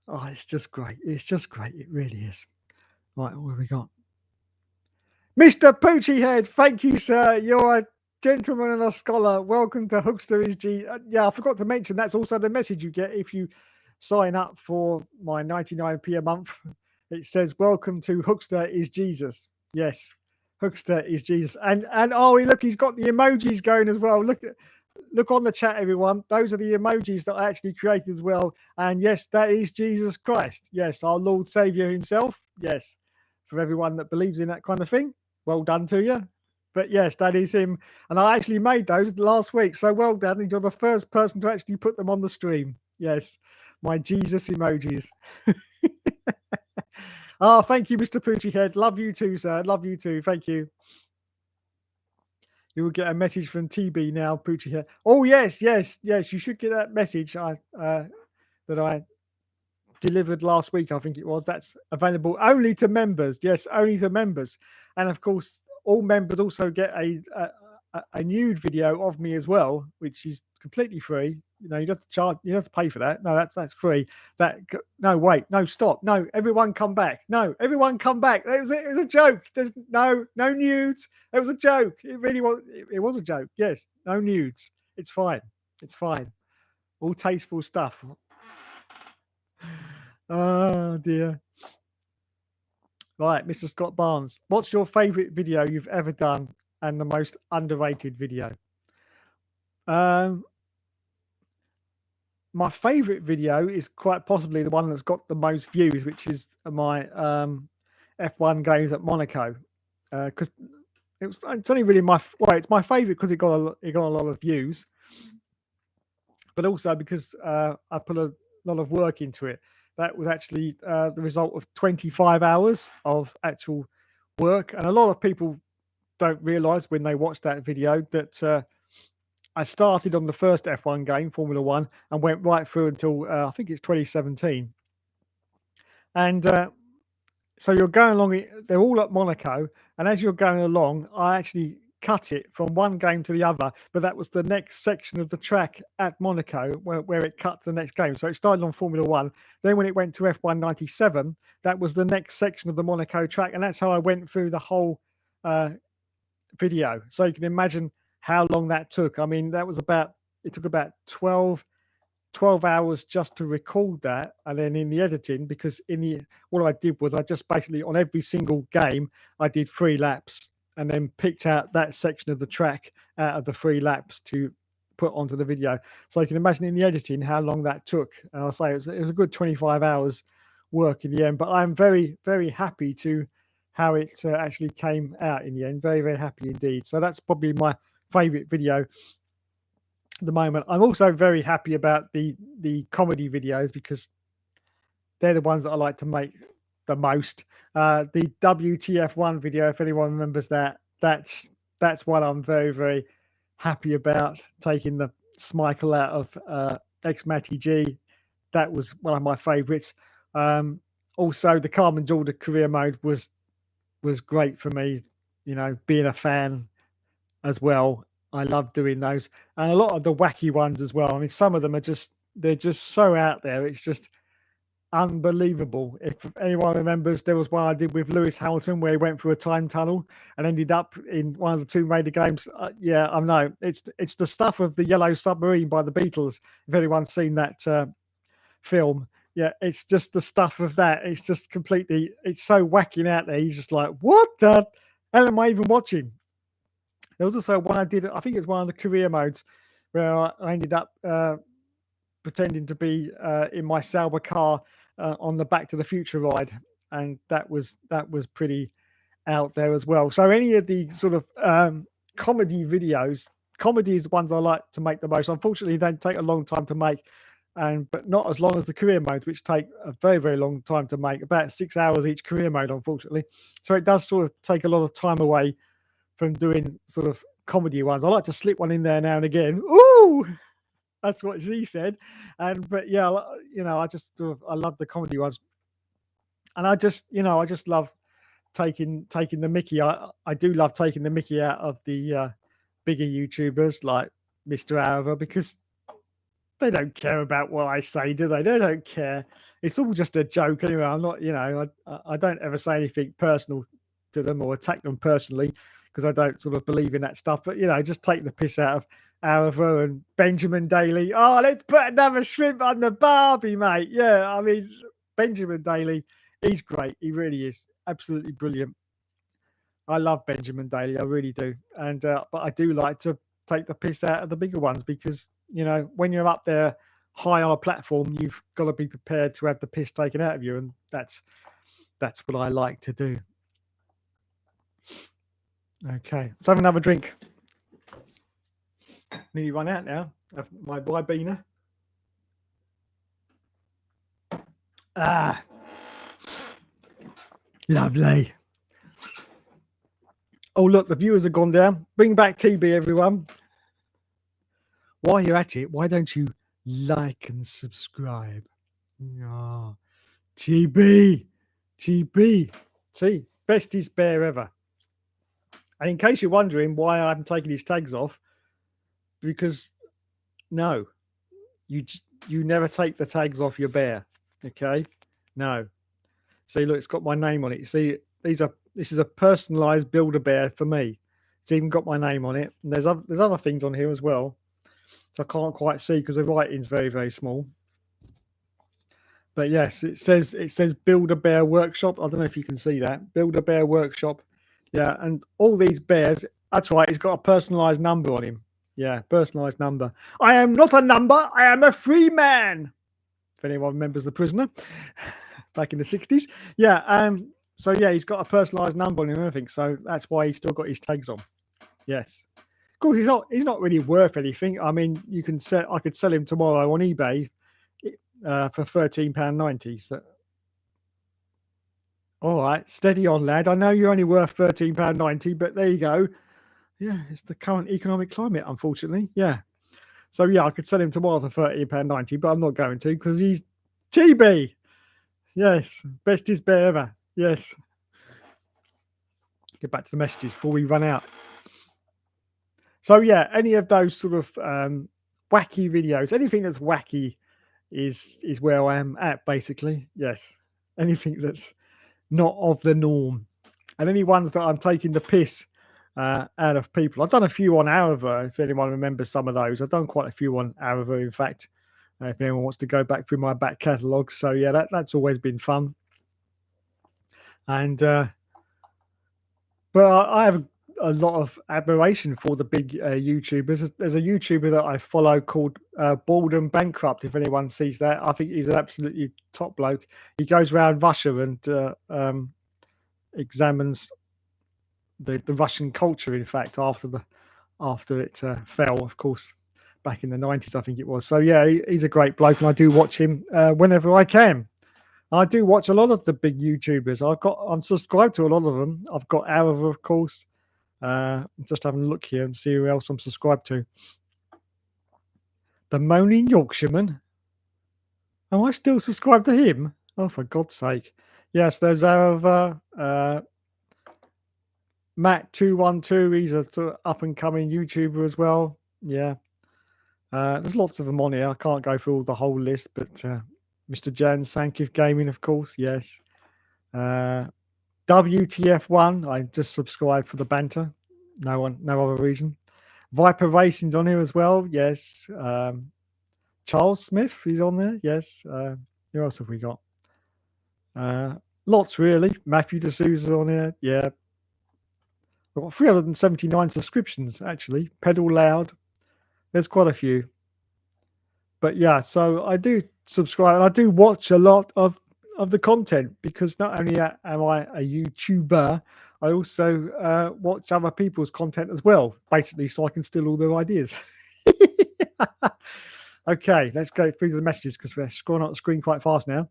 Oh, it's just great. It's just great. It really is. Right, what have we got? Mr. Poochie Head, thank you, sir. You're a gentleman and a scholar. Welcome to Hookster is G. Yeah, I forgot to mention that's also the message you get if you sign up for my 99p a month. It says, "Welcome to Hookster is Jesus." Yes, Hookster is Jesus. And oh, look, he's got the emojis going as well. Look on the chat, everyone. Those are the emojis that I actually created as well. And yes, that is Jesus Christ. Yes, our Lord Savior himself. Yes, for everyone that believes in that kind of thing. Well done to you. But yes, that is him. And I actually made those last week. So well done. You're the first person to actually put them on the stream. Yes, my Jesus emojis. Oh, thank you, Mr. Poochie Head. Love you too, sir. Love you too. Thank you. You will get a message from TB now, Poochie Head. Oh, yes. You should get that message that I delivered last week, I think it was. That's available only to members. Yes, only to members. And of course, all members also get a nude video of me as well, which is completely free. You don't have to charge. You don't have to pay for that. No, that's free. No, wait, no, stop. No, everyone come back. No, everyone come back. It was a joke. There's no nudes. It was a joke. It really was. It was a joke. Yes, no nudes. It's fine. It's fine. All tasteful stuff. Oh dear. Right, Mr. Scott Barnes, what's your favorite video you've ever done and the most underrated video? My favorite video is quite possibly the one that's got the most views, which is my F1 games at Monaco, because it's only really it's my favorite because it got a lot of views, but also because I put a lot of work into it. That was actually the result of 25 hours of actual work. And a lot of people don't realize when they watch that video that I started on the first F1 game, Formula One, and went right through until I think it's 2017. And so you're going along, they're all at Monaco. And as you're going along, I actually cut it from one game to the other, but that was the next section of the track at Monaco where it cut to the next game. So it started on Formula One. Then when it went to F1 97, that was the next section of the Monaco track. And that's how I went through the whole video. So you can imagine how long that took. I mean, it took about 12 hours just to record that, and then in the editing, because what I did was I just basically on every single game I did 3 laps and then picked out that section of the track out of the 3 laps to put onto the video. So you can imagine in the editing how long that took. And I'll say it was a good 25 hours work in the end, but I'm very, very happy to how it actually came out in the end. Very, very happy indeed. So that's probably my favorite video at the moment. I'm also very happy about the comedy videos because they're the ones that I like to make the most. The WTF1 video, if anyone remembers that's what I'm very, very happy about, taking the Smichael out of X-Matty G. That was one of my favorites. Also the Carmen Jordan career mode was great for me, being a fan as well. I love doing those, and a lot of the wacky ones as well. I mean, some of them they're just so out there. It's just unbelievable. If anyone remembers, there was one I did with Lewis Hamilton where he went through a time tunnel and ended up in one of the Tomb Raider games. Yeah, I know. It's the stuff of the Yellow Submarine by the Beatles. If anyone's seen that film, yeah, it's just the stuff of that. It's just completely. It's so wacky out there. He's just like, what the hell am I even watching? There was also one I did, I think it's one of the career modes, where I ended up pretending to be in my Sauber car on the Back to the Future ride, and that was pretty out there as well. So any of the sort of comedy videos. Comedy is the ones I like to make the most. Unfortunately, they take a long time to make, but not as long as the career mode, which take a very, very long time to make, about 6 hours each career mode, unfortunately. So it does sort of take a lot of time away from doing sort of comedy ones. I like to slip one in there now and again. Ooh, that's what she said. But yeah, I just I love the comedy ones, and I just love taking the Mickey. I do love taking the Mickey out of the bigger YouTubers like Mr. However, because they don't care about what I say, do they? They don't care. It's all just a joke anyway. I'm not, I don't ever say anything personal to them or attack them personally because I don't sort of believe in that stuff. But just take the piss out of However and Benjamin Daly. Oh, let's put another shrimp on the Barbie, mate. Yeah, I mean Benjamin Daly, he's great. He really is absolutely brilliant. I love Benjamin Daly, I really do. And but I do like to take the piss out of the bigger ones because when you're up there high on a platform, you've got to be prepared to have the piss taken out of you, and that's what I like to do. Okay, let's have another drink. Nearly run out now of my Ribena. Ah, lovely. Oh, look, the viewers have gone down. Bring back TB, everyone. While you're at it, why don't you like and subscribe? Oh, TB. See, bestest bear ever. And in case you're wondering why I haven't taken his tags off, because no, you never take the tags off your bear. Okay, no. See, look, it's got my name on it. See, this is a personalized Build-A-Bear for me. It's even got my name on it. And there's other things on here as well, so I can't quite see because the writing's very, very small. But yes, it says Build-A-Bear Workshop. I don't know if you can see that. Build-A-Bear Workshop. Yeah, and all these bears, that's right, he's got a personalized number on him. Yeah, personalized number. I am not a number, I am a free man. If anyone remembers The Prisoner back in the 60s. Yeah, so yeah, he's got a personalized number on him and everything. So that's why he's still got his tags on. Yes. Of course, he's not really worth anything. I mean, I could sell him tomorrow on eBay for £13.90. So, all right, steady on, lad. I know you're only worth £13.90, but there you go. Yeah, it's the current economic climate, unfortunately. Yeah. So yeah, I could sell him tomorrow for £13.90, but I'm not going to because he's TB. Yes, bestest bear ever. Yes. Get back to the messages before we run out. So yeah, any of those sort of wacky videos, anything that's wacky is where I am at, basically. Yes, anything that's not of the norm, and any ones that I'm taking the piss out of people. I've done a few on However, if anyone remembers some of those. I've done quite a few on However, in fact, if anyone wants to go back through my back catalogue. So yeah, that's always been fun. And but I have a lot of admiration for the big YouTubers. There's a YouTuber that I follow called Bald and Bankrupt. If anyone sees that, I think he's an absolutely top bloke. He goes around Russia and examines the Russian culture. In fact, after it fell, of course, back in the 90s, I think it was. So yeah, he's a great bloke, and I do watch him whenever I can. I do watch a lot of the big YouTubers. I'm subscribed to a lot of them. I've got However, of course. Just having a look here and see who else I'm subscribed to. The Moaning Yorkshireman. Am I still subscribed to him? Oh, for God's sake. Yes, there's However. Matt212, he's a sort of up-and-coming YouTuber as well. Yeah. There's lots of them on here. I can't go through the whole list, but Mr. Jan Sankif Gaming, of course, yes. WTF1, I just subscribed for the banter. No other reason. Viper Racing's on here as well, yes. Charles Smith, he's on there, yes. Who else have we got? Lots, really. Matthew D'Souza's on here, yeah. I've got 379 subscriptions, actually. Pedal Loud. There's quite a few. But yeah, so I do subscribe and I do watch a lot of the content because not only am I a YouTuber, I also watch other people's content as well, basically, so I can steal all their ideas. Okay, let's go through the messages because we're scrolling up the screen quite fast now.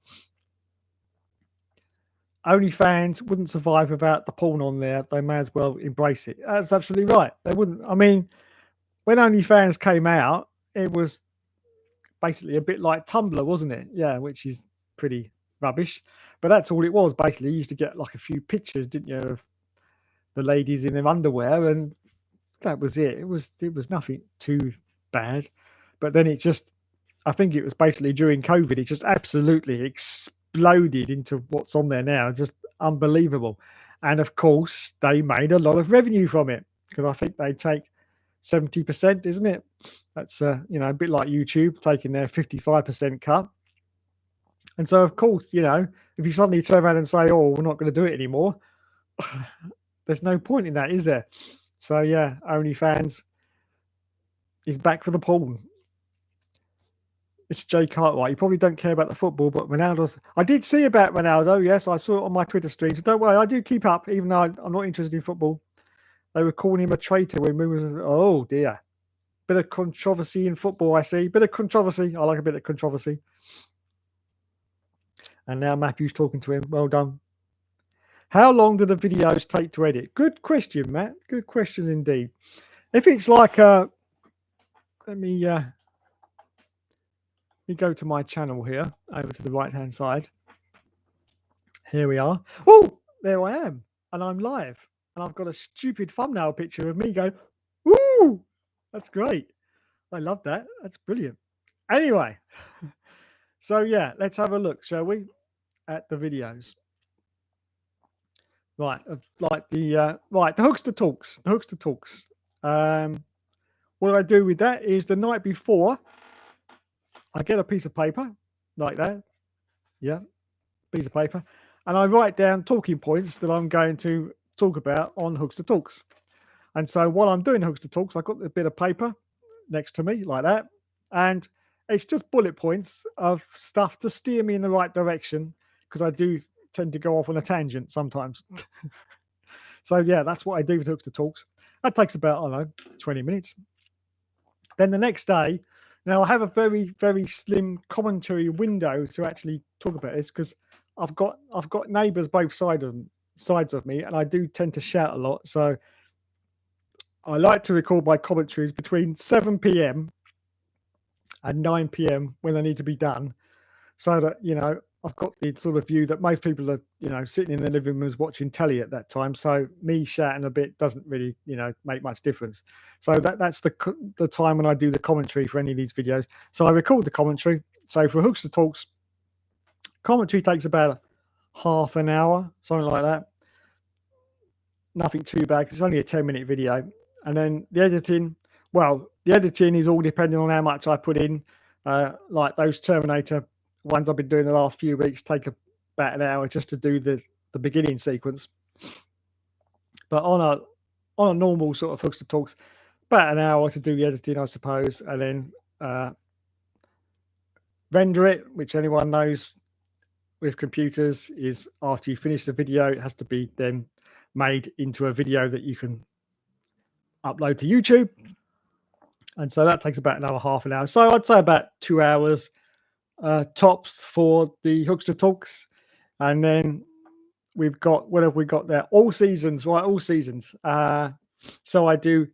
OnlyFans wouldn't survive without the porn on there. They may as well embrace it. That's absolutely right. They wouldn't. I mean, when OnlyFans came out, it was basically a bit like Tumblr, wasn't it? Yeah, which is pretty rubbish. But that's all it was, basically. You used to get like a few pictures, didn't you, of the ladies in their underwear, and that was it. It was nothing too bad. But then it just, I think it was basically during COVID, it just absolutely exploded into what's on there now. Just unbelievable. And of course, they made a lot of revenue from it because I think they take 70%, isn't it? That's a bit like YouTube taking their 55% cut. And so, of course, if you suddenly turn around and say, "Oh, we're not going to do it anymore," there's no point in that, is there? So yeah, OnlyFans is back for the porn. It's Jay Cartwright. You probably don't care about the football, but Ronaldo's. I did see about Ronaldo. Yes, I saw it on my Twitter stream. So don't worry, I do keep up, even though I'm not interested in football. They were calling him a traitor when rumors. Oh dear, bit of controversy in football. I see. Bit of controversy. I like a bit of controversy. And now Matthew's talking to him. Well done. How long do the videos take to edit? Good question, Matt. Good question indeed. If it's like let me go to my channel here, over to the right-hand side. Here we are. Oh, there I am. And I'm live. And I've got a stupid thumbnail picture of me going, woo! That's great. I love that. That's brilliant. Anyway, so yeah, let's have a look, shall we, at the videos. Right, like the Hookster Talks. The Hookster Talks. What I do with that is the night before, I get a piece of paper like that. Yeah, piece of paper. And I write down talking points that I'm going to talk about on Hookster Talks. And so while I'm doing Hookster Talks, I've got a bit of paper next to me like that. And it's just bullet points of stuff to steer me in the right direction because I do tend to go off on a tangent sometimes. So yeah, that's what I do with Hookster Talks. That takes about, I don't know, 20 minutes. Then the next day, now I have a very, very slim commentary window to actually talk about this because I've got neighbours both sides of me, and I do tend to shout a lot. So I like to record my commentaries between 7 p.m. and 9 p.m. when they need to be done, so that I've got the sort of view that most people are sitting in their living rooms watching telly at that time. So me shouting a bit doesn't really make much difference. So that's the time when I do the commentary for any of these videos. So I record the commentary. So for Hookster Talks, commentary takes about half an hour, something like that. Nothing too bad because it's only a 10-minute video. And then the editing is all depending on how much I put in. Like those Terminator ones I've been doing the last few weeks take about an hour just to do the beginning sequence. But on a normal sort of Hookster Talks, about an hour to do the editing, I suppose, and then render it, which anyone knows with computers is after you finish the video, it has to be then made into a video that you can upload to YouTube. And so that takes about another half an hour. So I'd say about 2 hours tops for the Hookster Talks. And then we've got, what have we got there? All seasons, right? All seasons. So I do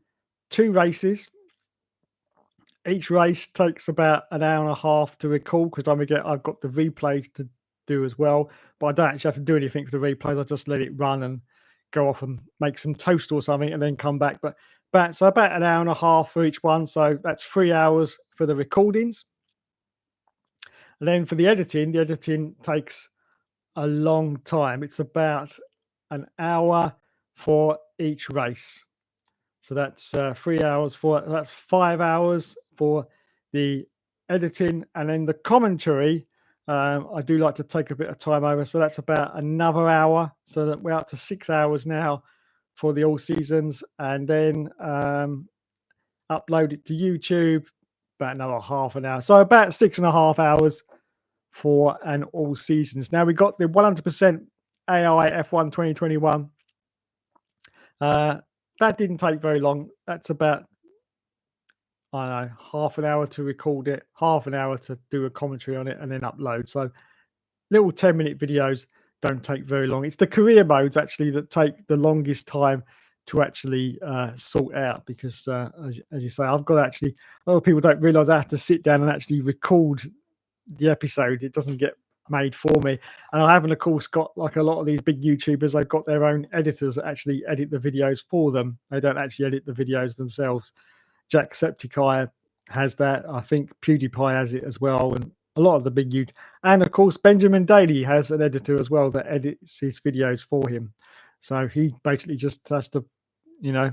2 races. Each race takes about an hour and a half to record because I've got the replays to do as well. But I don't actually have to do anything for the replays. I just let it run and go off and make some toast or something and then come back. But so about an hour and a half for each one. So that's 3 hours for the recordings. And then for the editing takes a long time. It's about an hour for each race. So that's 3 hours that's 5 hours for the editing. And then the commentary, I do like to take a bit of time over. So that's about another hour. So that we're up to 6 hours now for the all seasons. And then upload it to YouTube, about another half an hour. So about 6.5 hours for an all seasons. Now we got the 100% AI F1 2021 That didn't take very long. That's about, I don't know, half an hour to record it, half an hour to do a commentary on it, and then upload. So little 10-minute videos don't take very long. It's the career modes actually that take the longest time to actually sort out because, as you say, I've got to actually, a lot of people don't realize I have to sit down and actually record the episode. It doesn't get made for me. And I haven't, of course, got like a lot of these big YouTubers, they've got their own editors that actually edit the videos for them. They don't actually edit the videos themselves. Jacksepticeye has that. I think PewDiePie has it as well. And a lot of the big YouTube. And of course, Benjamin Daly has an editor as well that edits his videos for him. So he basically just has to, I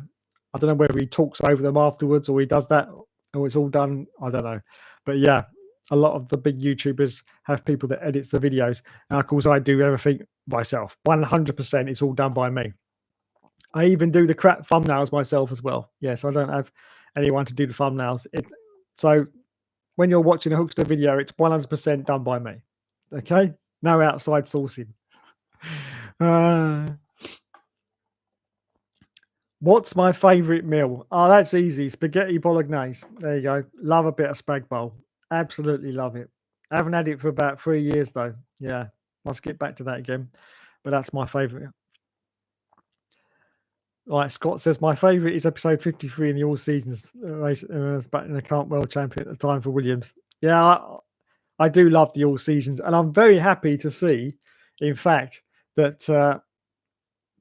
don't know whether he talks over them afterwards or he does that or it's all done. I don't know. But yeah, a lot of the big YouTubers have people that edits the videos. And of course, I do everything myself. 100% it's all done by me. I even do the crap thumbnails myself as well. Yes, I don't have anyone to do the thumbnails. So when you're watching a Hookster video, it's 100% done by me. Okay? No outside sourcing. What's my favourite meal? Oh, that's easy. Spaghetti bolognese. There you go. Love a bit of spag bowl. Absolutely love it. I haven't had it for about 3 years, though. Yeah, must get back to that again. But that's my favourite. Right, Scott says, my favourite is episode 53 in the All Seasons race, back in the current world champion at the time for Williams. Yeah, I do love the All Seasons. And I'm very happy to see, in fact, that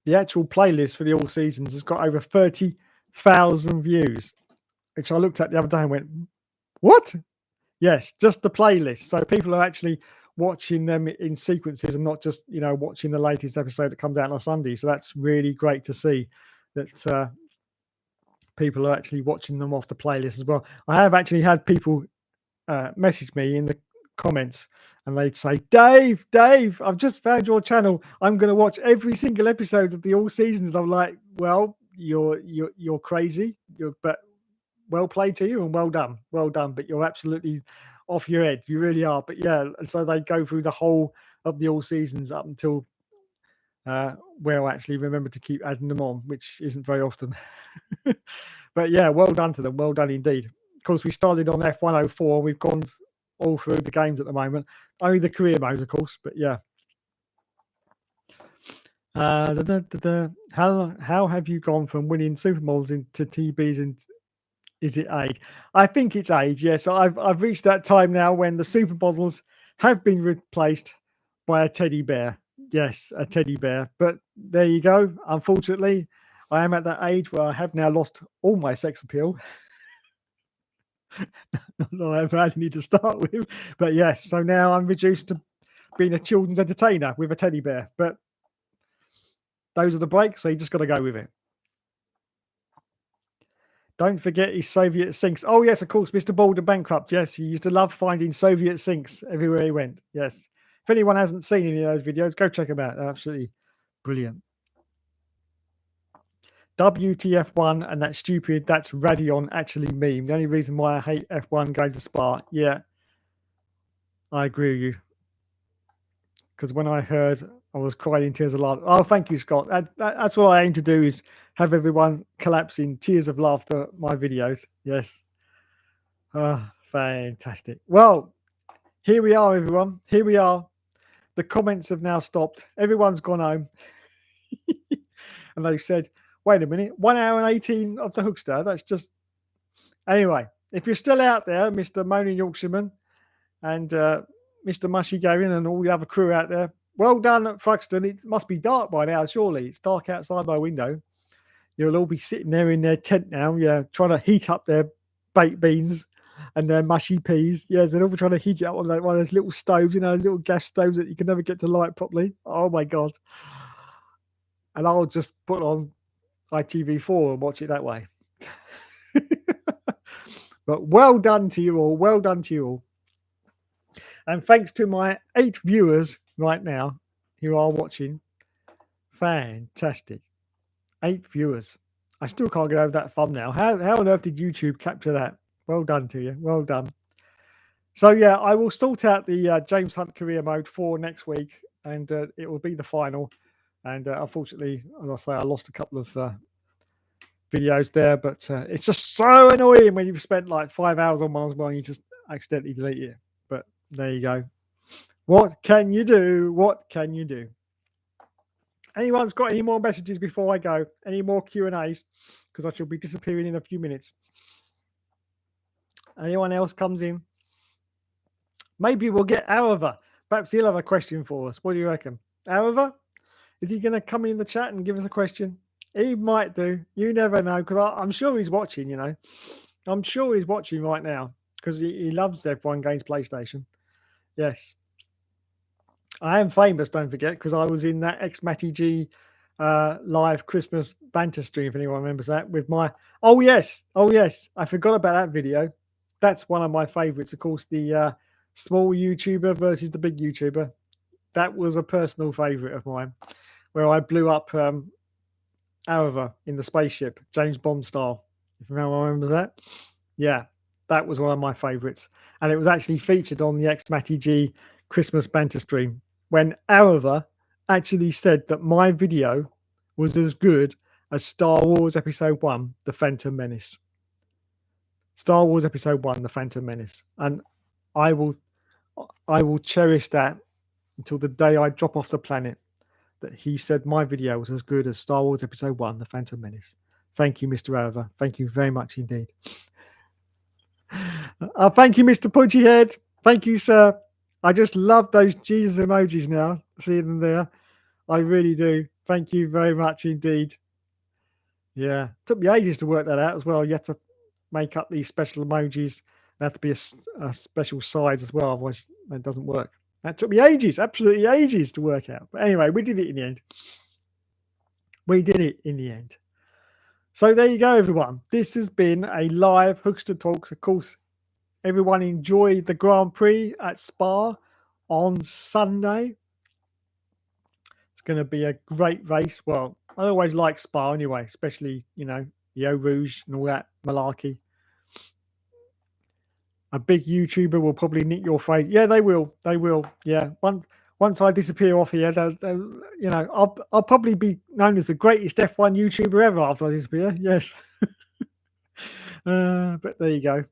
the actual playlist for the All Seasons has got over 30,000 views, which I looked at the other day and went, what? Yes, just the playlist. So people are actually watching them in sequences and not just, watching the latest episode that comes out on Sunday. So that's really great to see that people are actually watching them off the playlist as well. I have actually had people message me in the comments and they'd say, Dave, I've just found your channel. I'm going to watch every single episode of the All Seasons. I'm like, well, you're crazy. But well played to you and well done. But you're absolutely off your head. You really are. But yeah, and so they go through the whole of the All Seasons up until where I actually remember to keep adding them on, which isn't very often. But yeah, well done to them. Well done indeed. Of course, we started on F104. We've gone all through the games at the moment. Only the career modes, of course. But yeah. How have you gone from winning supermodels into TBs, and is it age? I think it's age. Yes, I've reached that time now when the supermodels have been replaced by a teddy bear. Yes, a teddy bear. But there you go. Unfortunately, I am at that age where I have now lost all my sex appeal. Not I ever had any to start with. But yes, so now I'm reduced to being a children's entertainer with a teddy bear. But those are the breaks, so you just got to go with it. Don't forget his Soviet sinks. Oh, yes, of course, Mr. Boulder Bankrupt. Yes, he used to love finding Soviet sinks everywhere he went. Yes. If anyone hasn't seen any of those videos, go check them out. They're absolutely brilliant. WTF1 and that stupid, that's Radion actually meme. The only reason why I hate F1 going to Spa. Yeah, I agree with you. Because when I heard, I was crying in tears of laughter. Oh, thank you, Scott. That's what I aim to do, is have everyone collapse in tears of laughter at my videos. Yes. Oh, fantastic. Well, here we are, everyone. Here we are. The comments have now stopped. Everyone's gone home. And they've said, wait a minute, 1 hour and 18 of the Hookster. That's just... Anyway, if you're still out there, Mr. Moaning Yorkshireman and Mr. Mushy Gavin and all the other crew out there, well done at Thruxton. It must be dark by now, surely. It's dark outside my window. You'll all be sitting there in their tent now, yeah, trying to heat up their baked beans and their mushy peas. Yes, they're all trying to heat it up on like one of those little stoves, those little gas stoves that you can never get to light properly. Oh my God. And I'll just put on ITV4 and watch it that way. But well done to you all. Well done to you all. And thanks to my 8 viewers right now who are watching. Fantastic. 8 viewers. I still can't get over that thumbnail. How on earth did YouTube capture that? Well done to you. Well done. So yeah, I will sort out the James Hunt career mode for next week, and it will be the final. And unfortunately, as I say, I lost a couple of videos there, but it's just so annoying when you've spent like 5 hours on one as well and you just accidentally delete it. But there you go. What can you do? What can you do? Anyone's got any more messages before I go? Any more Q&As? Because I shall be disappearing in a few minutes. Anyone else comes in? Maybe we'll get Araver. Perhaps he'll have a question for us. What do you reckon? Araver? Is he going to come in the chat and give us a question? He might do. You never know, because I'm sure he's watching, you know. I'm sure he's watching right now because he loves F1 Games PlayStation. Yes. I am famous, don't forget, because I was in that X-Matty G live Christmas banter stream, if anyone remembers that, with my... Oh, yes. I forgot about that video. That's one of my favorites, of course, the small YouTuber versus the big YouTuber. That was a personal favorite of mine, where I blew up Araver in the spaceship, James Bond style. If anyone remembers that. Yeah, that was one of my favorites. And it was actually featured on the X-Matty G Christmas banter stream when Araver actually said that my video was as good as Star Wars Episode 1, The Phantom Menace. Star Wars Episode 1, The Phantom Menace. And I will cherish that until the day I drop off the planet, that he said my video was as good as Star Wars Episode 1, The Phantom Menace. Thank you, Mr. Araver. Thank you very much indeed. Thank you, Mr. Pudgyhead. Thank you, sir. I just love those Jesus emojis now, seeing them there. I really do. Thank you very much indeed. Yeah, it took me ages to work that out as well. You have to make up these special emojis. They have to be a special size as well, otherwise it doesn't work. That took me ages, absolutely ages to work out. But anyway, we did it in the end. We did it in the end. So there you go, everyone. This has been a live Hookster Talks. Of course, everyone enjoyed the Grand Prix at Spa on Sunday. It's going to be a great race. Well, I always like Spa anyway, especially, you know, the Eau Rouge and all that malarkey. A big YouTuber will probably nick your face. Yeah, they will. They will. Yeah. Once I disappear off here, you know, I'll probably be known as the greatest F1 YouTuber ever after I disappear. Yes. But there you go.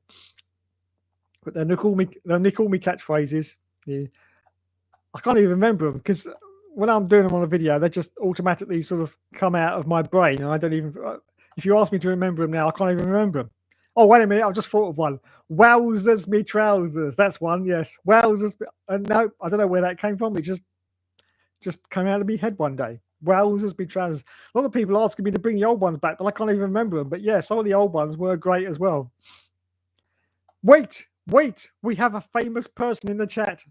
But they'll nick all me catchphrases. Yeah. I can't even remember them because when I'm doing them on a video, they just automatically sort of come out of my brain, and I don't even. If you ask me to remember them now, I can't even remember them. Oh, wait a minute! I just thought of one. Wowzers me trousers. That's one. Yes, wowzers. No, I don't know where that came from. It just came out of my head one day. Wowzers me trousers. A lot of people asking me to bring the old ones back, but I can't even remember them. But yeah, some of the old ones were great as well. Wait! We have a famous person in the chat.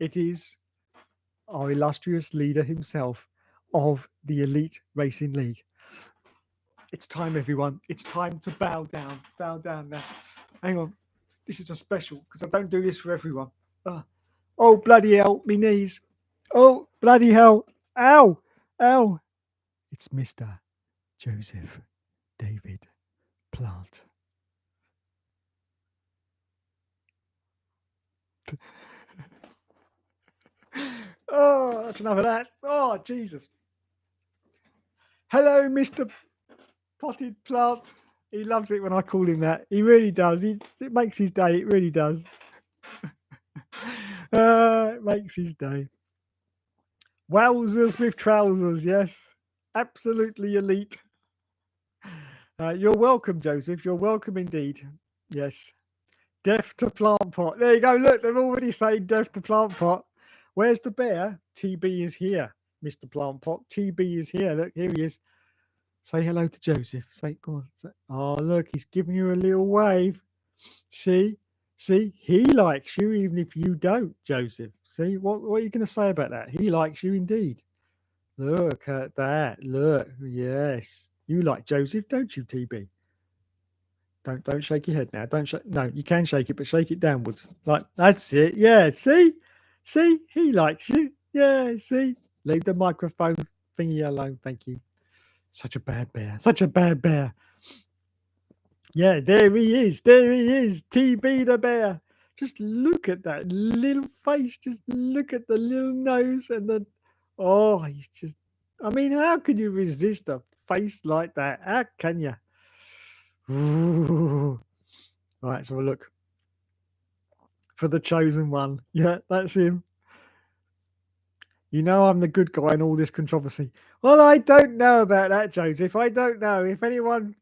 It is our illustrious leader himself of the Elite Racing League. It's time, everyone. It's time to bow down. Bow down now. Hang on. This is a special because I don't do this for everyone. Oh, bloody hell. Me knees. Oh, bloody hell. Ow. Ow. It's Mr. Joseph David Plant. Oh, that's enough of that. Oh, Jesus. Hello, Mr. Potted Plant. He loves it when I call him that. He really does. It makes his day. It really does. It makes his day. Wowzers with trousers. Yes. Absolutely elite. You're welcome, Joseph. You're welcome indeed. Yes. Death to Plant Pot. There you go. Look, they're already saying death to Plant Pot. Where's the bear? TB is here, Mr. Plant Pot. TB is here. Look, here he is. Say hello to Joseph. Say, go on. Say, oh, look, he's giving you a little wave. See, he likes you even if you don't, Joseph. See, what are you going to say about that? He likes you indeed. Look at that. Look, yes. You like Joseph, don't you, TB? Don't shake your head now. Don't shake. No, you can shake it, but shake it downwards. Like, that's it. Yeah, see, he likes you. Yeah, see. Leave the microphone thingy alone. Thank you. Such a bad bear. Such a bad bear. Yeah, there he is. There he is. TB the bear. Just look at that little face. Just look at the little nose and the... Oh, he's just... I mean, how can you resist a face like that? How can you? Ooh. Right, let's have a look. For the chosen one. Yeah, that's him. You know I'm the good guy in all this controversy. Well, I don't know about that, Joseph. I don't know. If anyone...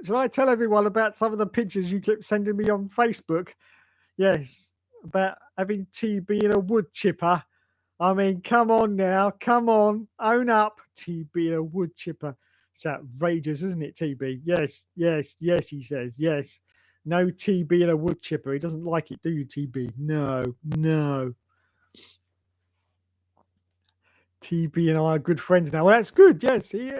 Shall I tell everyone about some of the pictures you kept sending me on Facebook? Yes, about having TB in a wood chipper. I mean, come on now. Come on. Own up. TB in a wood chipper. It's outrageous, isn't it, TB? Yes, yes, yes, he says. Yes. No TB in a wood chipper. He doesn't like it, do you, TB? No, no. TB and I are good friends now. Well, that's good. Yes, he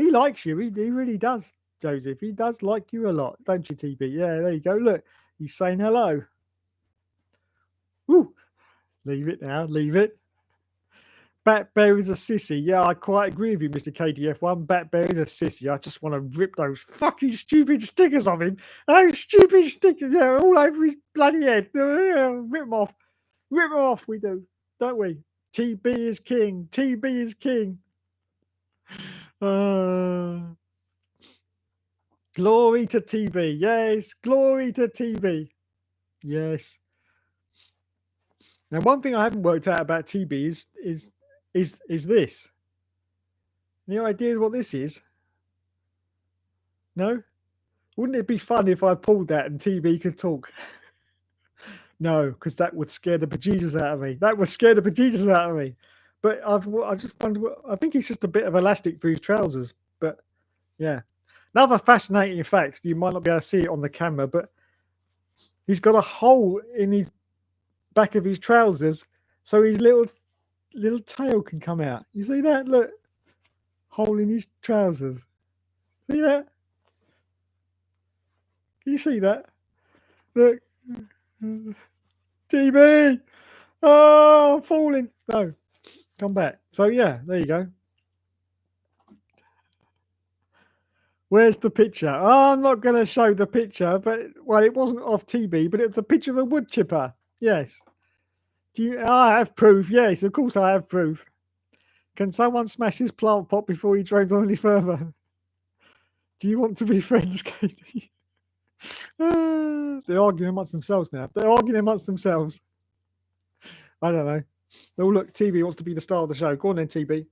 likes you. He really does, Joseph. He does like you a lot, don't you, TB? Yeah, there you go. Look, he's saying hello. Woo. Leave it now. Leave it. Bat Bear is a sissy. Yeah, I quite agree with you, Mr. KDF1. Bat Bear is a sissy. I just want to rip those fucking stupid stickers off him. Those stupid stickers, yeah, all over his bloody head. Rip them off. Rip them off, we do, don't we? TB is king. TB is king. Glory to TB. Yes, glory to TB. Yes. Now, one thing I haven't worked out about TB is this. Any idea what this is? No? Wouldn't it be fun if I pulled that and TB could talk? No, because that would scare the bejesus out of me. That would scare the bejesus out of me. But I just wonder. I think it's just a bit of elastic for his trousers. But yeah, another fascinating fact. You might not be able to see it on the camera, but he's got a hole in his back of his trousers, so his little tail can come out. You see that? Look, hole in his trousers. See that? Can you see that? Look. TB! Oh, I'm falling. No, come back. So, yeah, there you go. Where's the picture? Oh, I'm not going to show the picture, but, well, it wasn't off TB, but it's a picture of a wood chipper. Yes. I have proof. Yes, of course I have proof. Can someone smash this plant pot before he drags on any further? Do you want to be friends, Katie? They're arguing amongst themselves now. They're arguing amongst themselves. I don't know. Oh, look, TB wants to be the star of the show. Go on then, TB.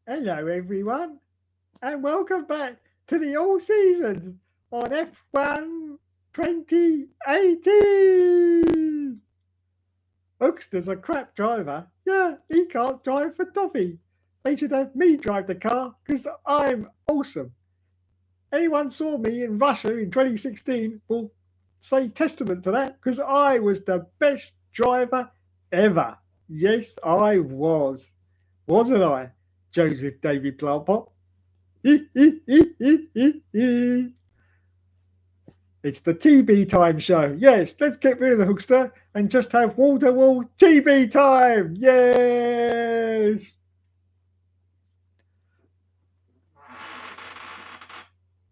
Hello, everyone, and welcome back to the All Seasons on F1 2018. Hookster's a crap driver. Yeah, he can't drive for Toffee. They should have me drive the car because I'm awesome. Anyone saw me in Russia in 2016 will say testament to that because I was the best driver ever. Yes, I was. Wasn't I, Joseph David Plantpot? It's the TB time show. Yes, let's get rid of the Hookster and just have wall-to-wall TB time. Yes.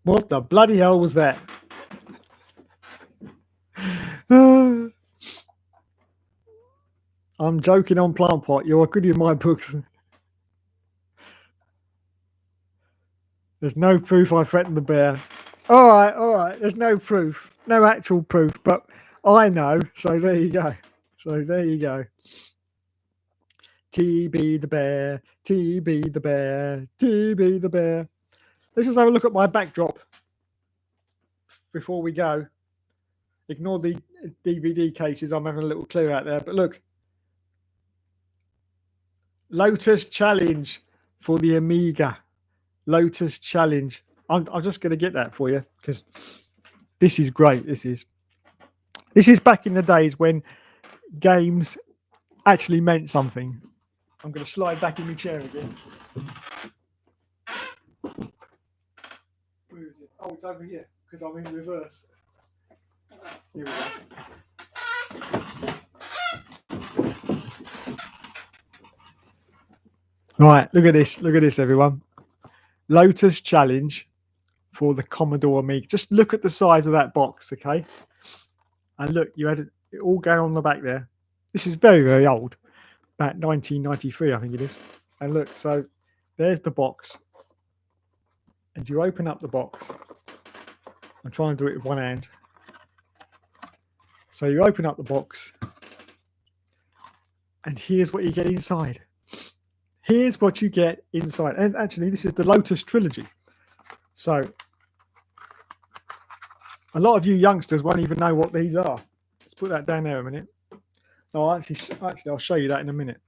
What the bloody hell was that? I'm joking on Plantpot. You're good in my books. There's no proof I threatened the bear. All right. There's no proof. No actual proof, but I know. So there you go. TB the bear, TB the bear, TB the bear. Let's just have a look at my backdrop before we go. Ignore the DVD cases. I'm having a little clear out there. But look. Lotus Challenge for the Amiga. Lotus Challenge. I'm just going to get that for you because this is great. This is back in the days when games actually meant something. I'm going to slide back in my chair again. Where is it? Oh, it's over here because I'm in reverse. Here we go. Right, look at this, everyone. Lotus Challenge for the Commodore Amiga. Just look at the size of that box, okay? And look, you had it all going on the back there. This is very, very old. about 1993, I think it is. And look, so there's the box. And you open up the box. I'm trying to do it with one hand. So you open up the box. And here's what you get inside. Here's what you get inside. And actually, this is the Lotus trilogy. So a lot of you youngsters won't even know what these are. Let's put that down there a minute. No, actually, I'll show you that in a minute.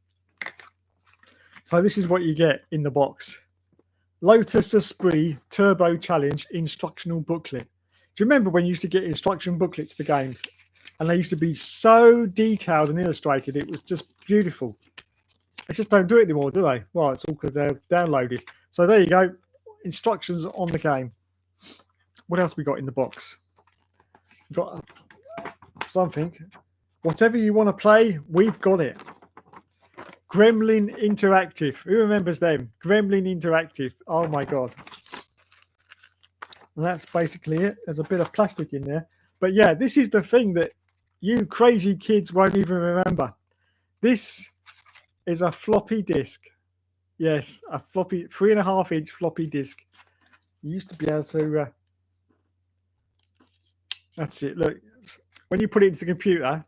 So this is what you get in the box. Lotus Esprit Turbo Challenge instructional booklet. Do you remember when you used to get instruction booklets for games? And they used to be so detailed and illustrated. It was just beautiful. They just don't do it anymore, do they? Well, it's all because they're downloaded. So there you go. Instructions on the game. What else we got in the box? We've got something. Whatever you want to play, we've got it. Gremlin Interactive. Who remembers them? Gremlin Interactive. Oh my God. And that's basically it. There's a bit of plastic in there. But yeah, this is the thing that you crazy kids won't even remember. This is a floppy disk. Yes, a floppy 3.5-inch floppy disk. You used to be able to... that's it. Look, when you put it into the computer,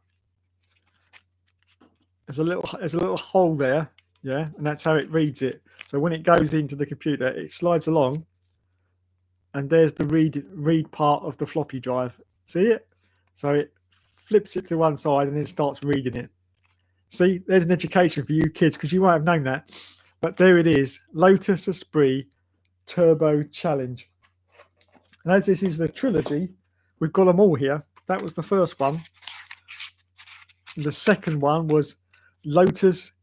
there's a little hole there, yeah, and that's how it reads it. So when it goes into the computer, it slides along, and there's the read part of the floppy drive. See it? So it flips it to one side and it starts reading it. See, there's an education for you kids because you won't have known that. But there it is, Lotus Esprit Turbo Challenge. And as this is the trilogy, we've got them all here. That was the first one. And the second one was Lotus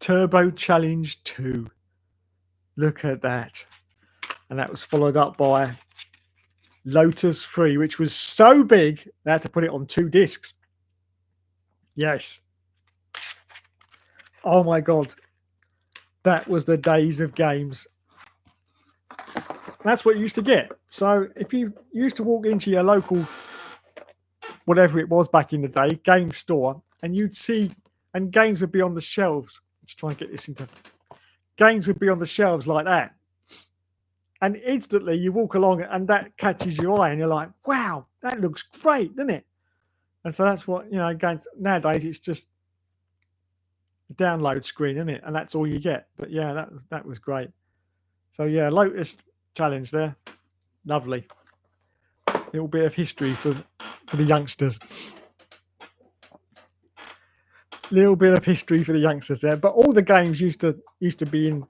Turbo Challenge 2. Look at that. And that was followed up by Lotus 3, which was so big, they had to put it on 2 discs. Yes. Oh my God. That was the days of games. That's what you used to get. So if you used to walk into your local, whatever it was back in the day, game store, and you'd see, and games would be on the shelves. Let's try and get this into, games would be on the shelves like that. And instantly you walk along and that catches your eye and you're like, wow, that looks great, doesn't it? And so that's what, you know, games nowadays, it's just a download screen, isn't it? And that's all you get. But yeah, that was great. So yeah, Lotus Challenge there. Lovely. Little bit of history for the youngsters. Little bit of history for the youngsters there. But all the games used to be in.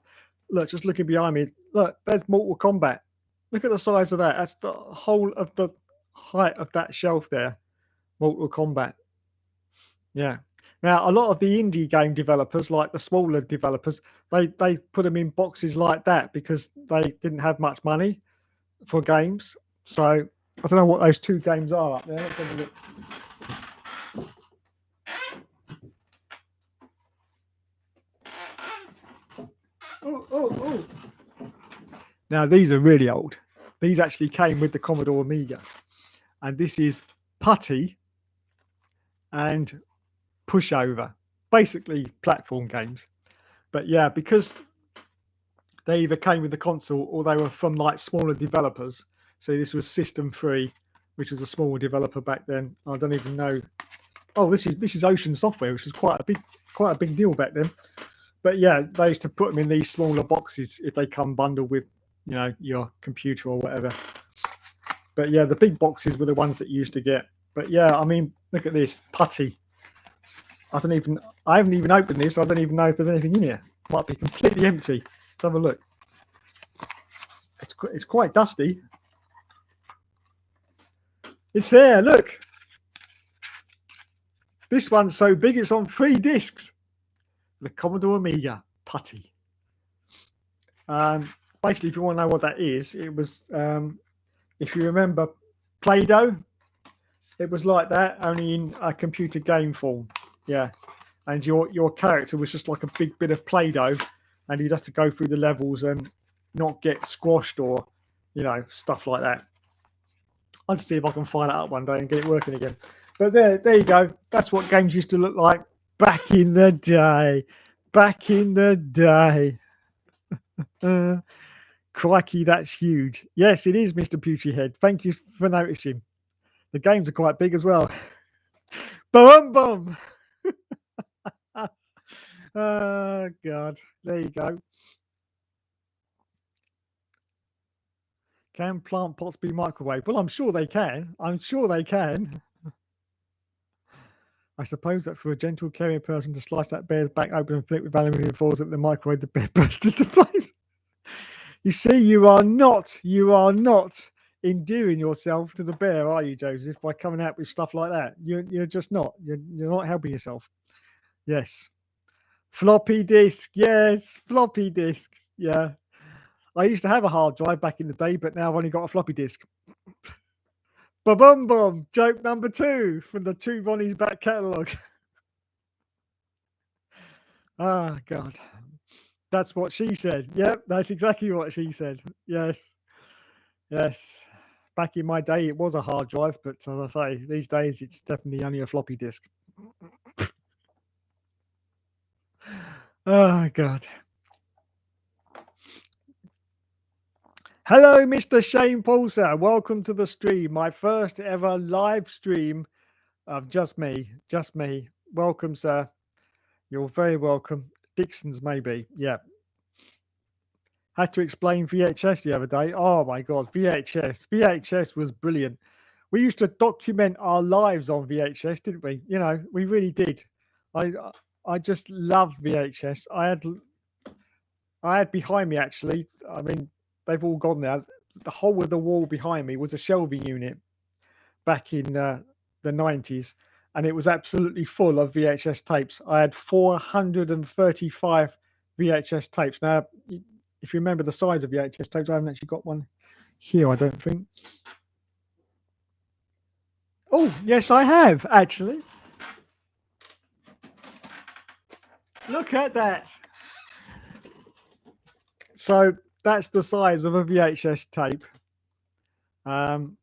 Look, just looking behind me. Look, there's Mortal Kombat. Look at the size of that. That's the whole of the height of that shelf there. Mortal Kombat. Yeah. Now, a lot of the indie game developers, like the smaller developers, they put them in boxes like that because they didn't have much money for games. So I don't know what those 2 games are up there. Let's have a look. Oh. Now, these are really old. These actually came with the Commodore Amiga. And this is Putty and Pushover. Basically, platform games. But yeah, because they either came with the console or they were from like smaller developers. So this was System 3, which was a small developer back then. I don't even know. Oh, this is Ocean Software, which was quite a big deal back then. But yeah, they used to put them in these smaller boxes if they come bundled with, you know, your computer or whatever. But yeah, the big boxes were the ones that you used to get. But yeah, I mean, look at this Putty. I haven't even opened this. I don't even know if there's anything in here. It might be completely empty. Let's have a look. It's quite dusty. It's there. Look. This one's so big it's on 3 discs. The Commodore Amiga Putty. Basically, if you want to know what that is, it was, if you remember Play-Doh, it was like that, only in a computer game form. Yeah. And your character was just like a big bit of Play-Doh, and you'd have to go through the levels and not get squashed or, you know, stuff like that. I'll just see if I can find it up one day and get it working again. But there you go. That's what games used to look like Back in the day. Back in the day. Crikey, that's huge. Yes, it is, Mr. Pewterhead. Thank you for noticing. The games are quite big as well. Boom, boom. Oh, God. There you go. Can plant pots be microwaved? Well, I'm sure they can. I'm sure they can. I suppose that for a gentle, caring person to slice that bear's back open and flip with aluminium foils at the microwave, the bear burst into flames. You see, you are not endearing yourself to the bear, are you, Joseph, by coming out with stuff like that? You're just not. You're not helping yourself. Yes. Floppy disk. Yes. Floppy disks. Yeah. I used to have a hard drive back in the day, but now I've only got a floppy disk. Ba-bum bum. Joke number 2 from the Two Ronnie's back catalogue. Ah, God. That's what she said. Yep, that's exactly what she said. Yes. Yes. Back in my day, it was a hard drive, but as I say, these days, it's definitely only a floppy disk. Oh, God. Hello, Mr. Shane Paulser. Welcome to the stream. My first ever live stream of just me. Just me. Welcome, sir. You're very welcome. Dixon's, maybe. Yeah. Had to explain VHS the other day. Oh, my God. VHS. VHS was brilliant. We used to document our lives on VHS, didn't we? You know, we really did. I just love VHS. I had behind me, actually, I mean, they've all gone now. The whole of the wall behind me was a shelving unit back in the 90s, and it was absolutely full of VHS tapes. I had 435 VHS tapes. Now, if you remember the size of VHS tapes, I haven't actually got one here, I don't think. Oh, yes, I have, actually. Look at that. So that's the size of a VHS tape. And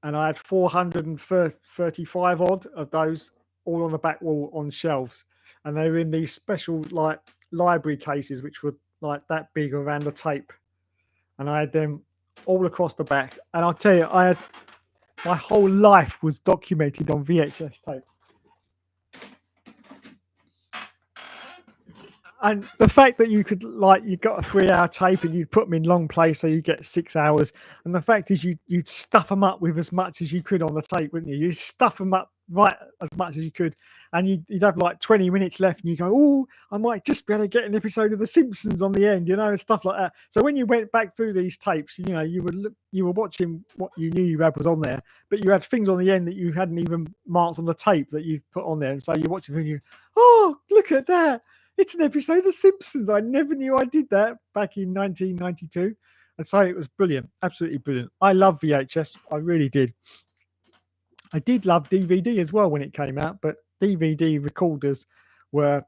I had 435 odd of those all on the back wall on shelves. And they were in these special like library cases, which were like that big around the tape. And I had them all across the back. And I'll tell you, my whole life was documented on VHS tapes. And the fact that you could, like, you got a 3-hour tape and you'd put them in long play so you get 6 hours. And the fact is you'd stuff them up with as much as you could on the tape, wouldn't you? You'd stuff them up right as much as you could. And you'd have like 20 minutes left and you go, oh, I might just be able to get an episode of The Simpsons on the end, you know, and stuff like that. So when you went back through these tapes, you know, you were watching what you knew you had was on there, but you had things on the end that you hadn't even marked on the tape that you put on there. And so you're watching and you, oh, look at that. It's an episode of The Simpsons. I never knew I did that back in 1992. And so it was brilliant. Absolutely brilliant. I love VHS. I really did. I did love DVD as well when it came out, but DVD recorders were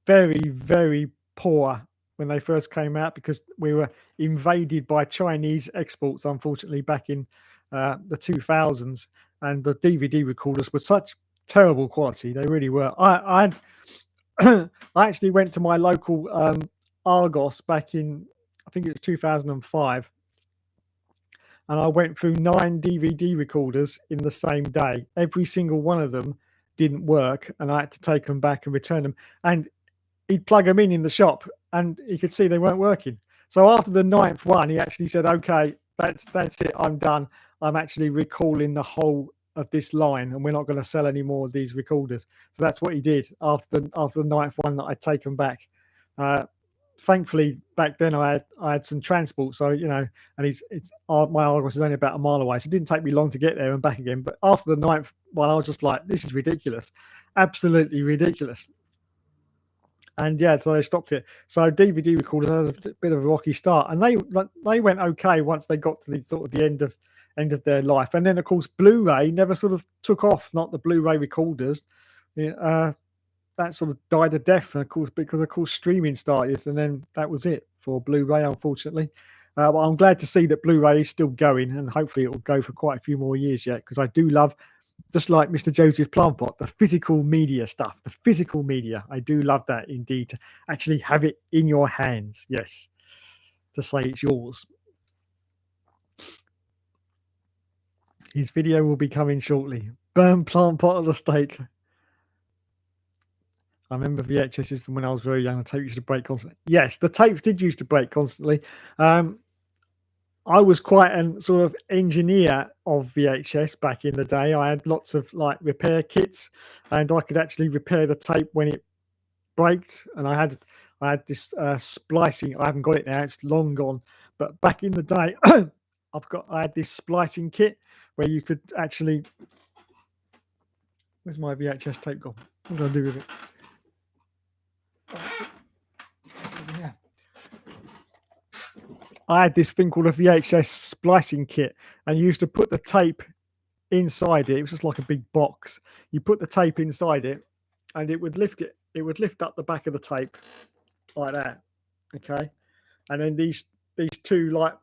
very, very poor when they first came out because we were invaded by Chinese exports, unfortunately, back in the 2000s. And the DVD recorders were such terrible quality. They really were. I actually went to my local Argos back in, I think it was 2005, and I went through 9 DVD recorders in the same day. Every single one of them didn't work, and I had to take them back and return them. And he'd plug them in the shop, and he could see they weren't working. So after the 9th one, he actually said, "Okay, that's it. I'm done. I'm actually recalling the whole of this line, and we're not going to sell any more of these recorders." So that's what he did after the 9th one that I'd taken back. Thankfully, back then I had some transport, so you know, and my Argos is only about a mile away, so it didn't take me long to get there and back again. But after the 9th one, I was just like, "This is ridiculous, absolutely ridiculous." And yeah, so they stopped it. So DVD recorders had a bit of a rocky start, and they went okay once they got to the sort of the end of their life. And then of course Blu-ray never sort of took off. Not the Blu-ray recorders. That sort of died a death, and of course because streaming started, and then that was it for Blu-ray, unfortunately. But I'm glad to see that Blu-ray is still going, and hopefully it will go for quite a few more years yet, because I do love just like Mr. Joseph Plantpot, the physical media stuff, the physical media. I do love that indeed, to actually have it in your hands. Yes, to say it's yours. His video will be coming shortly. Burn Plantpot at the stake. I remember VHSs from when I was very young. The tape used to break constantly. Yes, the tapes did used to break constantly. I was quite a sort of engineer of VHS back in the day. I had lots of like repair kits, and I could actually repair the tape when it braked. And I had this splicing. I haven't got it now; it's long gone. But back in the day, I had this splicing kit where you could actually. Where's my VHS tape gone? What do I do with it? Yeah. I had this thing called a VHS splicing kit, and you used to put the tape inside it. It was just like a big box. You put the tape inside it, and it would lift it. It would lift up the back of the tape like that. Okay, and then these two like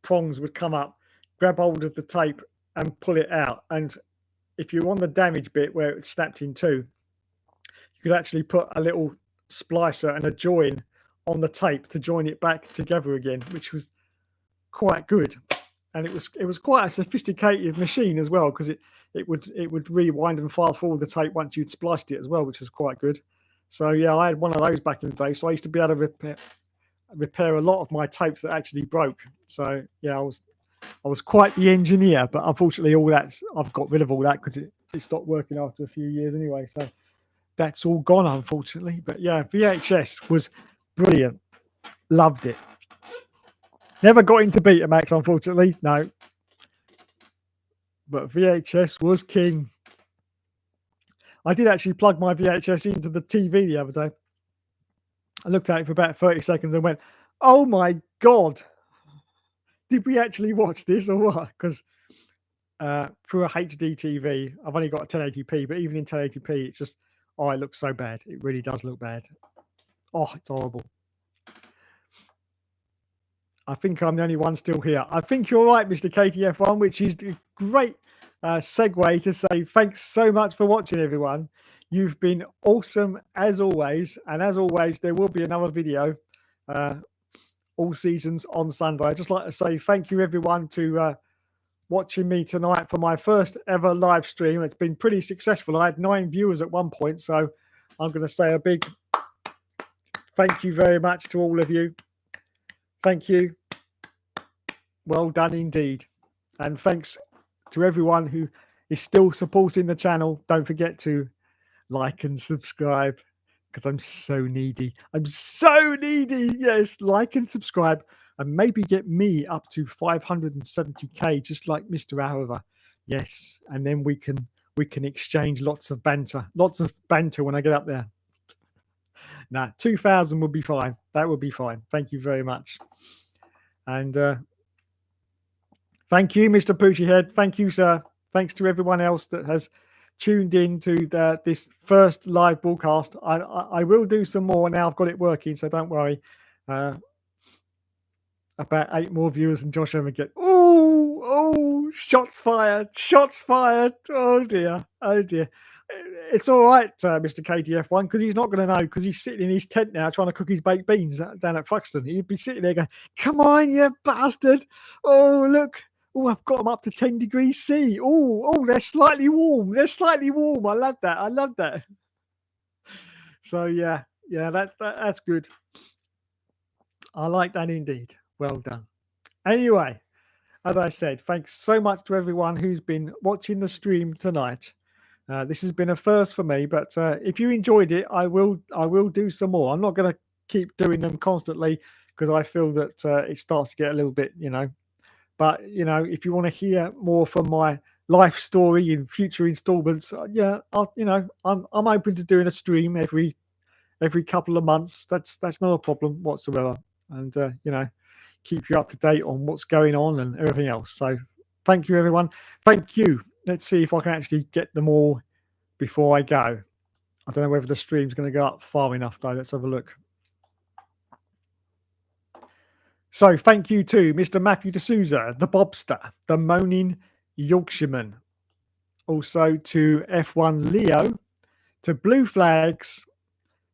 prongs would come up, grab hold of the tape, and pull it out. And if you're on the damaged bit where it snapped in two, you could actually put a little splicer and a join on the tape to join it back together again, which was quite good. And it was quite a sophisticated machine as well, because it would rewind and fast forward the tape once you'd spliced it as well, which was quite good. So yeah, I had one of those back in the day. So I used to be able to repair a lot of my tapes that actually broke. So yeah, I was quite the engineer, but unfortunately all that's I've got rid of all that because it stopped working after a few years anyway. So that's all gone, unfortunately. But yeah, VHS was brilliant. Loved it. Never got into Betamax, unfortunately. No. But VHS was king. I did actually plug my VHS into the TV the other day. I looked at it for about 30 seconds and went, oh my God. Did we actually watch this or what? Because through a HD TV, I've only got a 1080p, but even in 1080p, it's just, oh, it looks so bad. It really does look bad. Oh, it's horrible. I think I'm the only one still here. I think you're right, Mr. KTF1, which is a great segue to say thanks so much for watching, everyone. You've been awesome as always. And as always, there will be another video all seasons on Sunday. I'd just like to say thank you, everyone, to watching me tonight for my first ever live stream. It's been pretty successful. I had 9 viewers at one point. So I'm going to say a big thank you very much to all of you. Thank you. Well done indeed. And thanks to everyone who is still supporting the channel. Don't forget to like and subscribe because I'm so needy. I'm so needy. Yes, like and subscribe and maybe get me up to 570k just like Mr. However. Yes, and then we can exchange lots of banter when I get up there. Nah, 2,000 would be fine. That would be fine. Thank you very much. And thank you, Mr. Poochie Head. Thank you, sir. Thanks to everyone else that has tuned in to this first live broadcast. I will do some more now. I've got it working, so don't worry. About 8 more viewers than Josh ever get. Oh, shots fired. Shots fired. Oh, dear. Oh, dear. It's all right, Mr. KDF1, because he's not going to know because he's sitting in his tent now trying to cook his baked beans down at Fuxton. He'd be sitting there going, come on, you bastard. Oh, look. Oh, I've got them up to 10 degrees C. Oh, they're slightly warm. They're slightly warm. I love that. I love that. So, yeah, that's good. I like that indeed. Well done. Anyway, as I said, thanks so much to everyone who's been watching the stream tonight. This has been a first for me, but if you enjoyed it, I will do some more. I'm not going to keep doing them constantly because I feel that it starts to get a little bit, But if you want to hear more from my life story in future installments, I'm open to doing a stream every couple of months. That's not a problem whatsoever, and keep you up to date on what's going on and everything else. So thank you, everyone. Thank you. Let's see if I can actually get them all before I go. I don't know whether the stream's going to go up far enough, though. Let's have a look. So thank you to Mr. Matthew D'Souza, the Bobster, the Moaning Yorkshireman, also to F1 Leo, to Blue Flags,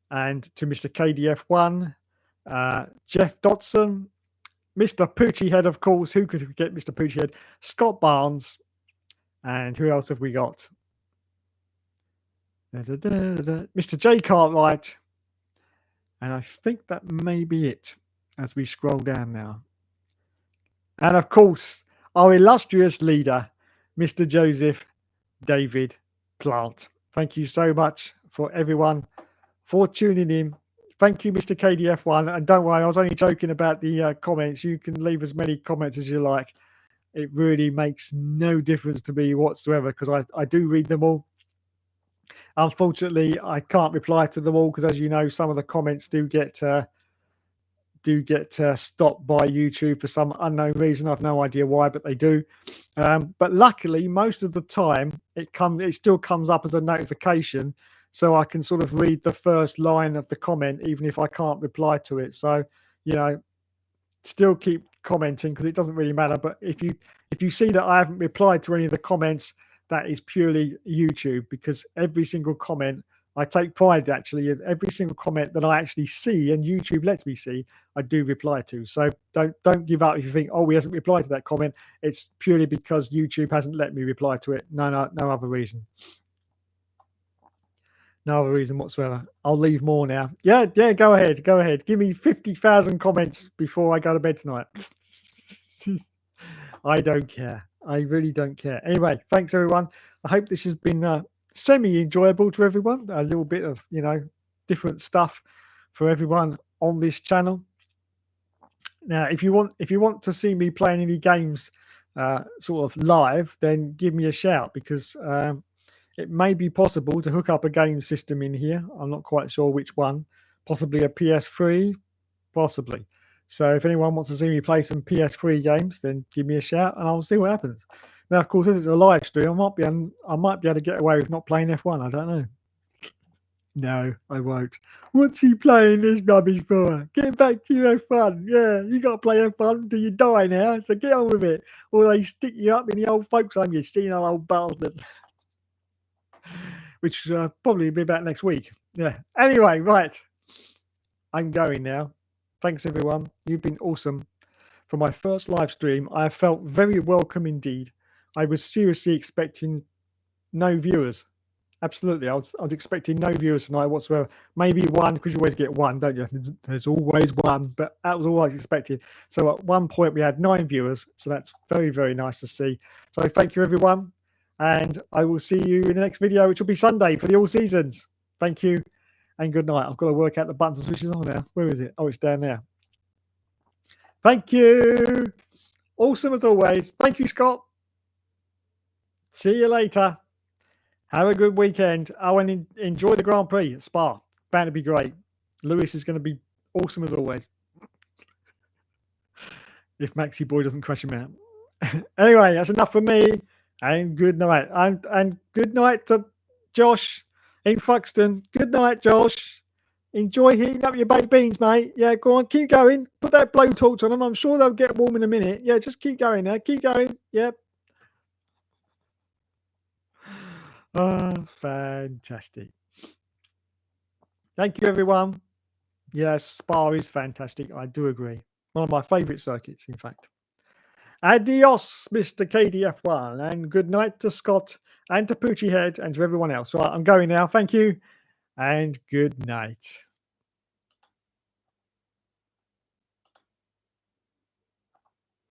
and to Mr. KDF1, Jeff Dotson, Mr. Poochie Head, of course. Who could forget Mr. Poochie Head? Scott Barnes, and who else have we got? Mr. J Cartwright, and I think that may be it as we scroll down now. And of course, our illustrious leader, Mr. Joseph David Plant. Thank you so much for everyone for tuning in. Thank you, Mr. KDF1. And don't worry, I was only joking about the comments. You can leave as many comments as you like. It really makes no difference to me whatsoever because I do read them all. Unfortunately, I can't reply to them all because, as you know, some of the comments do get stopped by YouTube for some unknown reason. I've no idea why, but they do. But luckily, most of the time, it still comes up as a notification, so I can sort of read the first line of the comment, even if I can't reply to it. So, still keep commenting because it doesn't really matter. But if you see that I haven't replied to any of the comments, that is purely YouTube, because every single comment, I take pride actually in every single comment that I actually see and YouTube lets me see, I do reply to. So don't give up if you think, oh, he hasn't replied to that comment. It's purely because YouTube hasn't let me reply to it. No other reason. No other reason whatsoever. I'll leave more now. Yeah, go ahead. Give me 50,000 comments before I go to bed tonight. I don't care. I really don't care. Anyway, thanks everyone. I hope this has been semi-enjoyable to everyone. A little bit of, different stuff for everyone on this channel. Now, if you want to see me playing any games sort of live, then give me a shout, because it may be possible to hook up a game system in here. I'm not quite sure which one. Possibly a PS3, possibly. So if anyone wants to see me play some PS3 games, then give me a shout and I'll see what happens. Now, of course, as it's a live stream, I might be able to get away with not playing F1. I don't know. No, I won't. What's he playing this rubbish for? Get back to your F1. Yeah, you got to play F1 until you die now. So get on with it. Or they stick you up in the old folks' home, you senile old bastard. Which probably be about next week. Yeah. Anyway, right. I'm going now. Thanks, everyone. You've been awesome. For my first live stream, I have felt very welcome indeed. I was seriously expecting no viewers. Absolutely. I was expecting no viewers tonight whatsoever. Maybe one, because you always get one, don't you? There's always one, but that was all I was expecting. So at one point, we had 9 viewers. So that's very, very nice to see. So thank you, everyone. And I will see you in the next video, which will be Sunday for the All Seasons. Thank you and good night. I've got to work out the buttons and switches on now. Where is it? Oh, it's down there. Thank you. Awesome as always. Thank you, Scott. See you later. Have a good weekend. Oh, and enjoy the Grand Prix at Spa. It's bound to be great. Lewis is going to be awesome as always. If Maxi Boy doesn't crash him out. Anyway, that's enough for me. And good night. And good night to Josh in Fuxton. Good night, Josh. Enjoy heating up your baked beans, mate. Yeah, go on. Keep going. Put that blowtorch on them. I'm sure they'll get warm in a minute. Yeah, just keep going now. Keep going. Yep. Oh, fantastic. Thank you, everyone. Yes, Spa is fantastic. I do agree. One of my favourite circuits, in fact. Adios, Mr. KDF1, and good night to Scott and to Poochie Head and to everyone else. Right, I'm going now. Thank you and good night.